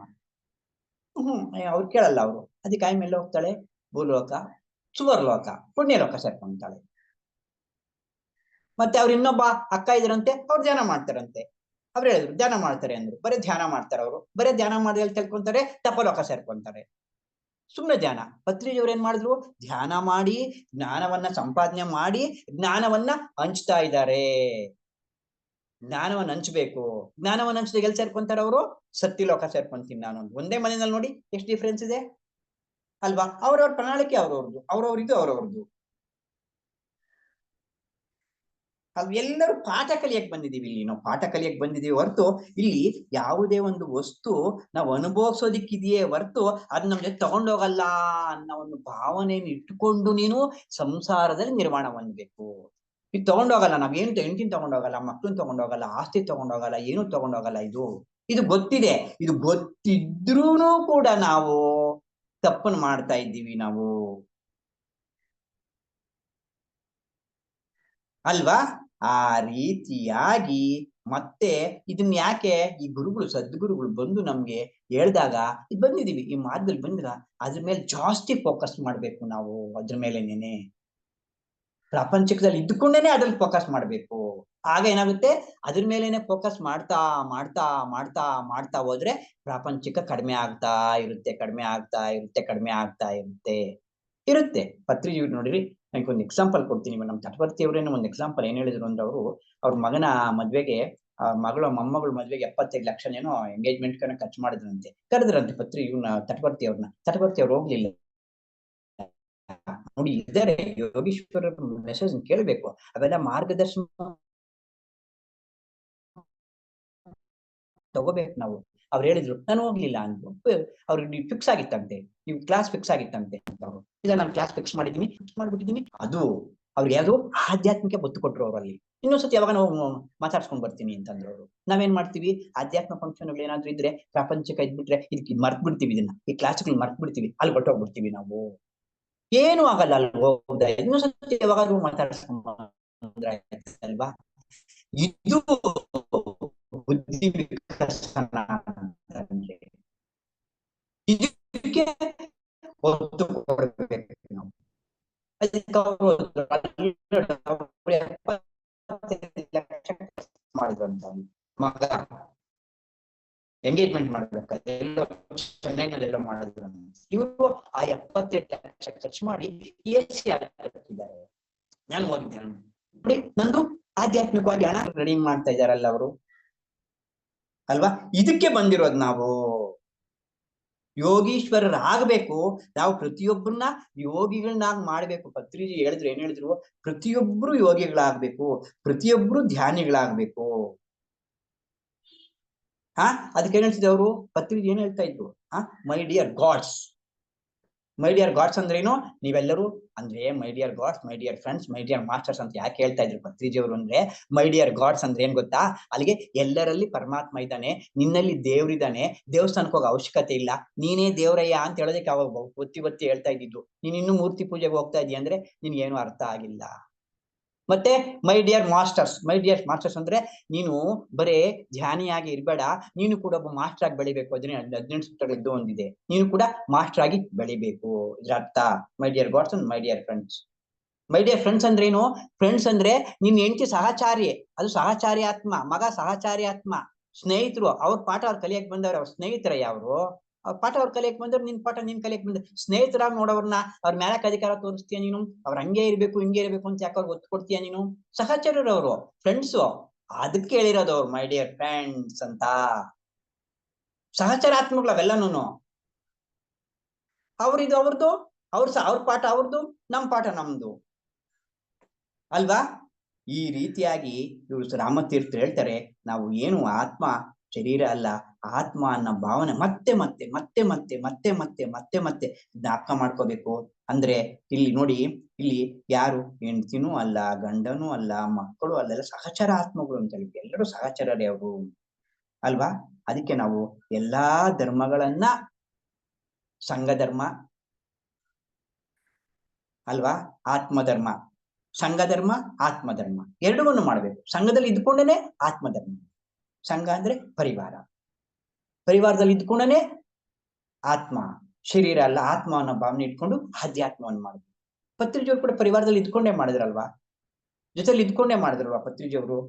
ಅವ್ರು ಕೇಳಲ್ಲ ಅವರು. ಅದಕ್ಕೆ ಆಮೇಲೆ ಹೋಗ್ತಾಳೆ ಭೂಲೋಕ, ಸುವರ್ಲೋಕ, ಪುಣ್ಯಲೋಕ ಸೇರ್ಕೊಂತಾಳೆ. ಮತ್ತೆ ಅವ್ರು ಇನ್ನೊಬ್ಬ ಅಕ್ಕ ಇದ್ರಂತೆ, ಅವ್ರು ಧ್ಯಾನ ಮಾಡ್ತಾರಂತೆ. ಅವ್ರು ಹೇಳಿದ್ರು ಧ್ಯಾನ ಮಾಡ್ತಾರೆ ಅಂದ್ರು. ಬರೀ ಧ್ಯಾನ ಮಾಡ್ತಾರೆ ಅವರು. ಬರೀ ಧ್ಯಾನ ಮಾಡಿ ಎಲ್ಲಿ ತಿಳ್ಕೊಂತಾರೆ, ತಪಲೋಕ ಸೇರ್ಕೊಂತಾರೆ. ಸುಮ್ಮನೆ ಧ್ಯಾನ. ಪತ್ರಿಜಿ ಅವ್ರು ಏನ್ ಮಾಡಿದ್ರು, ಧ್ಯಾನ ಮಾಡಿ ಜ್ಞಾನವನ್ನ ಸಂಪಾದನೆ ಮಾಡಿ ಜ್ಞಾನವನ್ನ ಹಂಚ್ತಾ ಇದ್ದಾರೆ. ಜ್ಞಾನವನ್ನ ಹಂಚ್ಬೇಕು. ಜ್ಞಾನವನ್ನ ಹಂಚಿದಾಗ ಎಲ್ಲಿ ಸೇರ್ಕೊಂತಾರೆ ಅವರು, ಸತ್ಯಲೋಕ ಸೇರ್ಕೊಂತೀನಿ ನಾನು. ಒಂದೇ ಮನೆಯಲ್ಲಿ ನೋಡಿ ಎಷ್ಟು ಡಿಫ್ರೆನ್ಸ್ ಇದೆ ಅಲ್ವಾ. ಅವ್ರವ್ರ ಪ್ರಣಾಳಿಕೆ ಅವ್ರವ್ರದ್ದು. ಅಲ್ಲಿ ಎಲ್ಲರೂ ಪಾಠ ಕಲಿಯಕ್ ಬಂದಿದೀವಿ. ಇಲ್ಲಿ ನಾವು ಪಾಠ ಕಲಿಯಕ್ ಬಂದಿದೀವಿ ಹೊರತು ಇಲ್ಲಿ ಯಾವುದೇ ಒಂದು ವಸ್ತು ನಾವು ಅನುಭವಿಸೋದಿಕ್ಕಿದೆಯೇ ಹೊರತು ಅದ್ ನಮ್ ಜೊತೆ ತಗೊಂಡೋಗಲ್ಲ ಅನ್ನೋ ಒಂದು ಭಾವನೆಯನ್ನು ಇಟ್ಟುಕೊಂಡು ನೀನು ಸಂಸಾರದಲ್ಲಿ ನಿರ್ಮಾಣ ಹೊಂದಬೇಕು. ಇದು ತಗೊಂಡೋಗಲ್ಲ, ನಾವೇನು ಹೆಂಡತಿನ ತಗೊಂಡೋಗಲ್ಲ, ಮಕ್ಕಳನ್ನ ತಗೊಂಡೋಗಲ್ಲ, ಆಸ್ತಿ ತಗೊಂಡೋಗಲ್ಲ, ಏನು ತಗೊಂಡೋಗಲ್ಲ. ಇದು ಗೊತ್ತಿದೆ. ಇದು ಗೊತ್ತಿದ್ರೂ ಕೂಡ ನಾವು ತಪ್ಪನ್ನು ಮಾಡ್ತಾ ಇದ್ದೀವಿ ನಾವು ಅಲ್ವಾ. ಆ ರೀತಿಯಾಗಿ ಮತ್ತೆ ಇದನ್ನ ಯಾಕೆ ಈ ಗುರುಗಳು, ಸದ್ಗುರುಗಳು ಬಂದು ನಮ್ಗೆ ಹೇಳ್ದಾಗ ಇದು ಬಂದಿದೀವಿ, ಈ ಮಾರ್ಗದಲ್ಲಿ ಬಂದಾಗ ಅದ್ರ ಮೇಲೆ ಜಾಸ್ತಿ ಫೋಕಸ್ ಮಾಡ್ಬೇಕು ನಾವು. ಅದ್ರ ಮೇಲೆನೇನೆ ಪ್ರಾಪಂಚಿಕದಲ್ಲಿ ಇದ್ದುಕೊಂಡೇನೆ ಅದ್ರಲ್ಲಿ ಫೋಕಸ್ ಮಾಡ್ಬೇಕು. ಆಗ ಏನಾಗುತ್ತೆ, ಅದ್ರ ಮೇಲೇನೆ ಫೋಕಸ್ ಮಾಡ್ತಾ ಮಾಡ್ತಾ ಮಾಡ್ತಾ ಮಾಡ್ತಾ ಹೋದ್ರೆ ಪ್ರಾಪಂಚಿಕ ಕಡಿಮೆ ಆಗ್ತಾ ಇರುತ್ತೆ, ಕಡಿಮೆ ಆಗ್ತಾ ಇರುತ್ತೆ, ಕಡಿಮೆ ಆಗ್ತಾ ಇರುತ್ತೆ. ಪತ್ರಿಜಿ ನೋಡಿರಿ, ಒಂದು ಎಕ್ಸಾಂಪಲ್ ಕೊಡ್ತೀನಿ. ನಮ್ಮ ತಟವರ್ತಿ ಅವರೇನೋ ಒಂದು ಎಕ್ಸಾಂಪಲ್ ಏನ್ ಹೇಳಿದ್ರು ಅಂದ್ರೆ, ಅವ್ರ ಮಗನ ಮದ್ವೆಗೆ, ಮೊಮ್ಮಗಳ ಮದ್ವೆಗೆ 75 ಲಕ್ಷ ಏನೋ ಎಂಗೇಜ್ಮೆಂಟ್ ಖರ್ಚು ಮಾಡಿದ್ರಂತೆ. ಕರೆದ್ರಂತೆ ತಟವರ್ತಿ ಅವ್ರು ಹೋಗ್ಲಿಲ್ಲ. ನೋಡಿ, ಇದ್ದಾರೆ ಯೋಗೀಶ್ವರ ಮೆಸೇಜ್ ಕೇಳ್ಬೇಕು. ಅವೆಲ್ಲ ಮಾರ್ಗದರ್ಶನ ತಗೋಬೇಕು ನಾವು. ಅವ್ರು ಹೇಳಿದ್ರು, ನಾನು ಹೋಗ್ಲಿಲ್ಲ ಅಂದ್ರು. ಅವ್ರಿಗೆ ಫಿಕ್ಸ್ ಆಗಿತ್ತಂತೆ, ನೀವು ಕ್ಲಾಸ್ ಫಿಕ್ಸ್ ಆಗಿತ್ತಂತೆ ಅಂತ. ಅವರು ಇಲ್ಲ, ನಾನು ಕ್ಲಾಸ್ ಫಿಕ್ಸ್ ಮಾಡ್ಬಿಟ್ಟಿದೀನಿ. ಅದು ಅವ್ರಿಗೆ ಯಾವ್ದು ಆಧ್ಯಾತ್ಮಿಕ ಒತ್ತು ಕೊಟ್ರು. ಅವರಲ್ಲಿ ಇನ್ನೊಂದ್ಸತಿ ಯಾವಾಗ ನಾವು ಮಾತಾಡ್ಸ್ಕೊಂಡ್ ಬರ್ತೀನಿ ಅಂತಂದ್ರು ಅವರು. ನಾವೇನ್ ಮಾಡ್ತೀವಿ, ಆಧ್ಯಾತ್ಮ ಫಂಕ್ಷನ್ಗಳು ಏನಾದ್ರು ಇದ್ರೆ ಪ್ರಾಪಂಚಿಕ ಇದ್ಬಿಟ್ರೆ ಇದಕ್ಕೆ ಮರ್ತ್ ಬಿಡ್ತೀವಿ. ಈ ಕ್ಲಾಸ್ಗಳು ಮರ್ತ್ ಬಿಡ್ತೀವಿ, ಅಲ್ಲಿ ಹೊಟ್ಟೋಗ್ಬಿಡ್ತೀವಿ ನಾವು. ಏನು ಆಗಲ್ಲ ಅಲ್ಲಿ ಹೋಗ್ದ. ಇನ್ನೊಂದ್ಸತಿ ಯಾವಾಗಾದ್ರೂ ಮಾತಾಡ್ಸ್ಕೊಂಡ್ ಅಲ್ವಾ. ಇದು ಬುದ್ಧಿ ವಿಕಸನ ಅಂತಂದ್ರೆ. ಇದಕ್ಕೆ ಒತ್ತು ಕೊಡಬೇಕು ನಾವು. ಅದಕ್ಕೆ ಮಾಡಿದ್ರಂತ ಮಗ ಎಂಗೇಜ್ಮೆಂಟ್ ಮಾಡ್ಬೇಕಾದ್ರೆ ಎಲ್ಲೋ ಚೆನ್ನೈನಲ್ಲೆಲ್ಲ ಮಾಡಿದ್ರು. ಇವರು ಆ 78 ಲಕ್ಷ ಖರ್ಚು ಮಾಡಿ AC ಹಾಕಿದ್ದಾರೆ. ನಾನು ಹೋಗಿದ್ದೆ ನೋಡಿ, ನಂದು ಆಧ್ಯಾತ್ಮಿಕವಾಗಿ ಹಣ ರೆಡಿ ಮಾಡ್ತಾ ಇದಾರಲ್ಲ ಅವರು ಅಲ್ವಾ. ಇದಕ್ಕೆ ಬಂದಿರೋದು ನಾವು ಯೋಗೀಶ್ವರರಾಗಬೇಕು. ನಾವು ಪ್ರತಿಯೊಬ್ಬರನ್ನ ಯೋಗಿಗಳನ್ನಾಗಿ ಮಾಡ್ಬೇಕು. ಪತ್ರಿಜಿ ಹೇಳಿದ್ರು, ಏನ್ ಹೇಳಿದ್ರು, ಪ್ರತಿಯೊಬ್ರು ಯೋಗಿಗಳಾಗ್ಬೇಕು, ಪ್ರತಿಯೊಬ್ರು ಧ್ಯಾನಿಗಳಾಗ್ಬೇಕು. ಅದಕ್ಕೆ ಏನ್ ಹೇಳ್ತಿದ್ರು ಅವರು, ಪತ್ರಿಜಿ ಏನ್ ಹೇಳ್ತಾ ಇದ್ರು, my dear God's. My dear God's ಅಂದ್ರೇನು, ನೀವೆಲ್ಲರೂ ಅಂದ್ರೆ my dear God's, my dear friends, my dear masters ಅಂತ ಯಾಕೆ ಹೇಳ್ತಾ ಇದ್ರು ಪತ್ರಿಜಿ ಅವರು ಅಂದ್ರೆ, ಮೈ ಡಿಯರ್ ಗಾಡ್ಸ್ ಅಂದ್ರೆ ಏನ್ ಗೊತ್ತಾ, ಅಲ್ಲಿಗೆ ಎಲ್ಲರಲ್ಲಿ ಪರಮಾತ್ಮ ಇದ್ದಾನೆ, ನಿನ್ನಲ್ಲಿ ದೇವ್ರಿದ್ದಾನೆ, ದೇವಸ್ಥಾನಕ್ಕೆ ಹೋಗೋ ಅವಶ್ಯಕತೆ ಇಲ್ಲ, ನೀನೇ ದೇವ್ರಯ್ಯ ಅಂತ ಹೇಳೋದಕ್ಕೆ ಅವಾಗ ಒತ್ತಿ ಹೇಳ್ತಾ ಇದ್ದಿದ್ದು. ನೀನ್ ಇನ್ನು ಮೂರ್ತಿ ಪೂಜೆಗೆ ಹೋಗ್ತಾ ಇದೀಯ ಅಂದ್ರೆ ನಿನ್ಗೇನು ಅರ್ಥ ಆಗಿಲ್ಲ. ಮತ್ತೆ my dear masters, my dear masters ಅಂದ್ರೆ ನೀನು ಬರೇ ಧ್ಯಾನಿಯಾಗಿ ಇರ್ಬೇಡ, ನೀನು ಕೂಡ ಒಬ್ಬ ಮಾಸ್ಟರ್ ಆಗಿ ಬೆಳಿಬೇಕು. 18 ಸೂತ್ರಗಳಿದ್ದು ಒಂದಿದೆ, ನೀನು ಕೂಡ ಮಾಸ್ಟರ್ ಆಗಿ ಬೆಳಿಬೇಕು. ಇದ್ರ ಅರ್ಥ my dear God's and my dear friends. My dear friends ಅಂದ್ರೆ ಏನು, ಫ್ರೆಂಡ್ಸ್ ಅಂದ್ರೆ ನಿನ್ ಹೆಂಡತಿ ಸಹಚಾರಿ, ಅದು ಸಹಚಾರಿ ಆತ್ಮ, ಮಗ ಸಹಚಾರಿ ಆತ್ಮ, ಸ್ನೇಹಿತರು ಅವ್ರ ಪಾಠ ಅವ್ರು ಕಲಿಯಕ್ ಬಂದವ್ರು, ಅವ್ರ ಸ್ನೇಹಿತರಯ್ಯ ಅವರು. ಅವ್ರ ಪಾಠ ಅವ್ರು ಕಲಿಯಕ್ ಬಂದವ್ರು, ನಿನ್ ಪಾಠ ನೀನ್ ಕಲಿಯಕ್ ಬಂದ ಸ್ನೇಹಿತರಾಗಿ ನೋಡೋರ್ನ ಅವ್ರ ಮ್ಯಾಲಕ್ ಅಧಿಕಾರ ತೋರಿಸ್ತೀಯ ನೀನು, ಅವ್ರ ಹಂಗೆ ಇರ್ಬೇಕು ಹಿಂಗೆ ಇರ್ಬೇಕು ಅಂತ ಯಾಕೆ ಅವ್ರಿಗೆ ಒತ್ತು ಕೊಡ್ತೀಯ ನೀನು. ಸಹಚರರು ಅವರು, ಫ್ರೆಂಡ್ಸು. ಅದಕ್ಕೆ ಹೇಳಿರೋದು ಅವ್ರು ಮೈ ಡಿಯರ್ ಫ್ರೆಂಡ್ಸ್ ಅಂತ. ಸಹಚರಾತ್ಮಗಳು ಅವೆಲ್ಲನೂ. ಅವ್ರಿದು ಅವ್ರದ್ದು, ಅವ್ರ ಪಾಠ ಅವ್ರದ್ದು, ನಮ್ ಪಾಠ ನಮ್ದು ಅಲ್ವಾ. ಈ ರೀತಿಯಾಗಿ ಇವರು ರಾಮತೀರ್ಥ ಹೇಳ್ತಾರೆ, ನಾವು ಏನು ಆತ್ಮ ಶರೀರ ಅಲ್ಲ, ಆತ್ಮ ಅನ್ನೋ ಭಾವನೆ ಮತ್ತೆ ಮತ್ತೆ ಮತ್ತೆ ಮತ್ತೆ ಮತ್ತೆ ಮತ್ತೆ ಮತ್ತೆ ಮತ್ತೆ ಜ್ಞಾಪಕ ಮಾಡ್ಕೋಬೇಕು. ಅಂದ್ರೆ ಇಲ್ಲಿ ನೋಡಿ, ಇಲ್ಲಿ ಯಾರು ಹೆಂಡತಿನೂ ಅಲ್ಲ, ಗಂಡನೂ ಅಲ್ಲ, ಮಕ್ಕಳು ಅಲ್ಲ, ಸಹಚರ ಆತ್ಮಗಳು ಅಂತ ಹೇಳಿ ಎಲ್ಲರೂ ಸಹಚರರೇ ಅವರು ಅಲ್ವಾ. ಅದಕ್ಕೆ ನಾವು ಎಲ್ಲಾ ಧರ್ಮಗಳನ್ನ, ಸಂಘ ಧರ್ಮ ಅಲ್ವಾ, ಆತ್ಮಧರ್ಮ, ಸಂಘ ಧರ್ಮ ಆತ್ಮಧರ್ಮ ಎರಡನ್ನೂ ಮಾಡ್ಬೇಕು. ಸಂಘದಲ್ಲಿ ಇದ್ಕೊಂಡೇನೆ ಆತ್ಮಧರ್ಮ. ಸಂಘ ಅಂದ್ರೆ ಪರಿವಾರ, ಪರಿವಾರದಲ್ಲಿ ಇದ್ಕೊಂಡೇನೆ ಆತ್ಮ, ಶರೀರ ಅಲ್ಲ ಆತ್ಮ ಅನ್ನೋ ಭಾವನೆ ಇಟ್ಕೊಂಡು ಆಧ್ಯಾತ್ಮವನ್ನು ಮಾಡ್ಬೇಕು. ಪತ್ರಿಜಿಯವರು ಕೂಡ ಪರಿವಾರದಲ್ಲಿ ಇದ್ಕೊಂಡೇ ಮಾಡಿದ್ರಲ್ವಾ, ಜೊತೆಲಿ ಇದ್ಕೊಂಡೇ ಮಾಡಿದ್ರಲ್ವಾ ಪತ್ರಿಜಿಯವರು.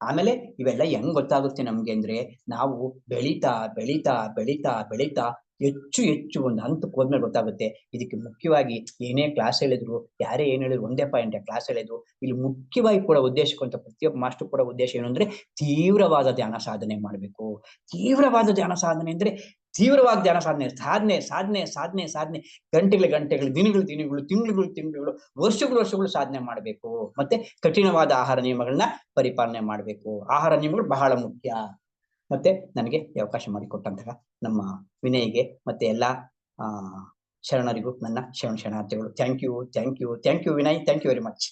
ಆಮೇಲೆ ಇವೆಲ್ಲ ಹೆಂಗ್ ಗೊತ್ತಾಗುತ್ತೆ ನಮ್ಗೆ ಅಂದ್ರೆ, ನಾವು ಬೆಳೀತಾ ಬೆಳೀತಾ ಬೆಳೀತಾ ಬೆಳೀತಾ ಹೆಚ್ಚು ಹೆಚ್ಚು ಒಂದು ಹಂತಕ್ಕೆ ಹೋದ್ಮೇಲೆ ಗೊತ್ತಾಗುತ್ತೆ. ಇದಕ್ಕೆ ಮುಖ್ಯವಾಗಿ ಏನೇ ಕ್ಲಾಸ್ ಹೇಳಿದ್ರು, ಯಾರೇ ಏನ್ ಹೇಳಿದ್ರು ಒಂದೇ ಪಾಯಿಂಟ್ ಕ್ಲಾಸ್ ಹೇಳಿದ್ರು. ಇಲ್ಲಿ ಮುಖ್ಯವಾಗಿ ಕೂಡ ಉದ್ದೇಶಕ್ಕಂತ ಪ್ರತಿಯೊಬ್ಬ ಮಾಸ್ಟರ್ ಕೂಡ ಉದ್ದೇಶ ಏನು ಅಂದ್ರೆ, ತೀವ್ರವಾದ ಧ್ಯಾನ ಸಾಧನೆ ಮಾಡ್ಬೇಕು. ತೀವ್ರವಾದ ಧ್ಯಾನ ಸಾಧನೆ ಅಂದ್ರೆ ತೀವ್ರವಾದ ಧ್ಯಾನ ಸಾಧನೆ, ಸಾಧನೆ ಸಾಧನೆ ಸಾಧನೆ ಸಾಧನೆ, ಗಂಟೆಗಳು ದಿನಗಳು ತಿಂಗಳು ವರ್ಷಗಳು ಸಾಧನೆ ಮಾಡ್ಬೇಕು. ಮತ್ತೆ ಕಠಿಣವಾದ ಆಹಾರ ನಿಯಮಗಳನ್ನ ಪರಿಪಾಲನೆ ಮಾಡ್ಬೇಕು. ಆಹಾರ ನಿಯಮಗಳು ಬಹಳ ಮುಖ್ಯ. ಮತ್ತೆ ನನಗೆ ಅವಕಾಶ ಮಾಡಿಕೊಟ್ಟಂತಹ ನಮ್ಮ ವಿನಯ್ಗೆ ಮತ್ತೆ ಎಲ್ಲಾ ಶರಣರಿಗೂ ನನ್ನ ಶರಣಾರ್ಥಿಗಳು. Thank you Vinay, thank you very much.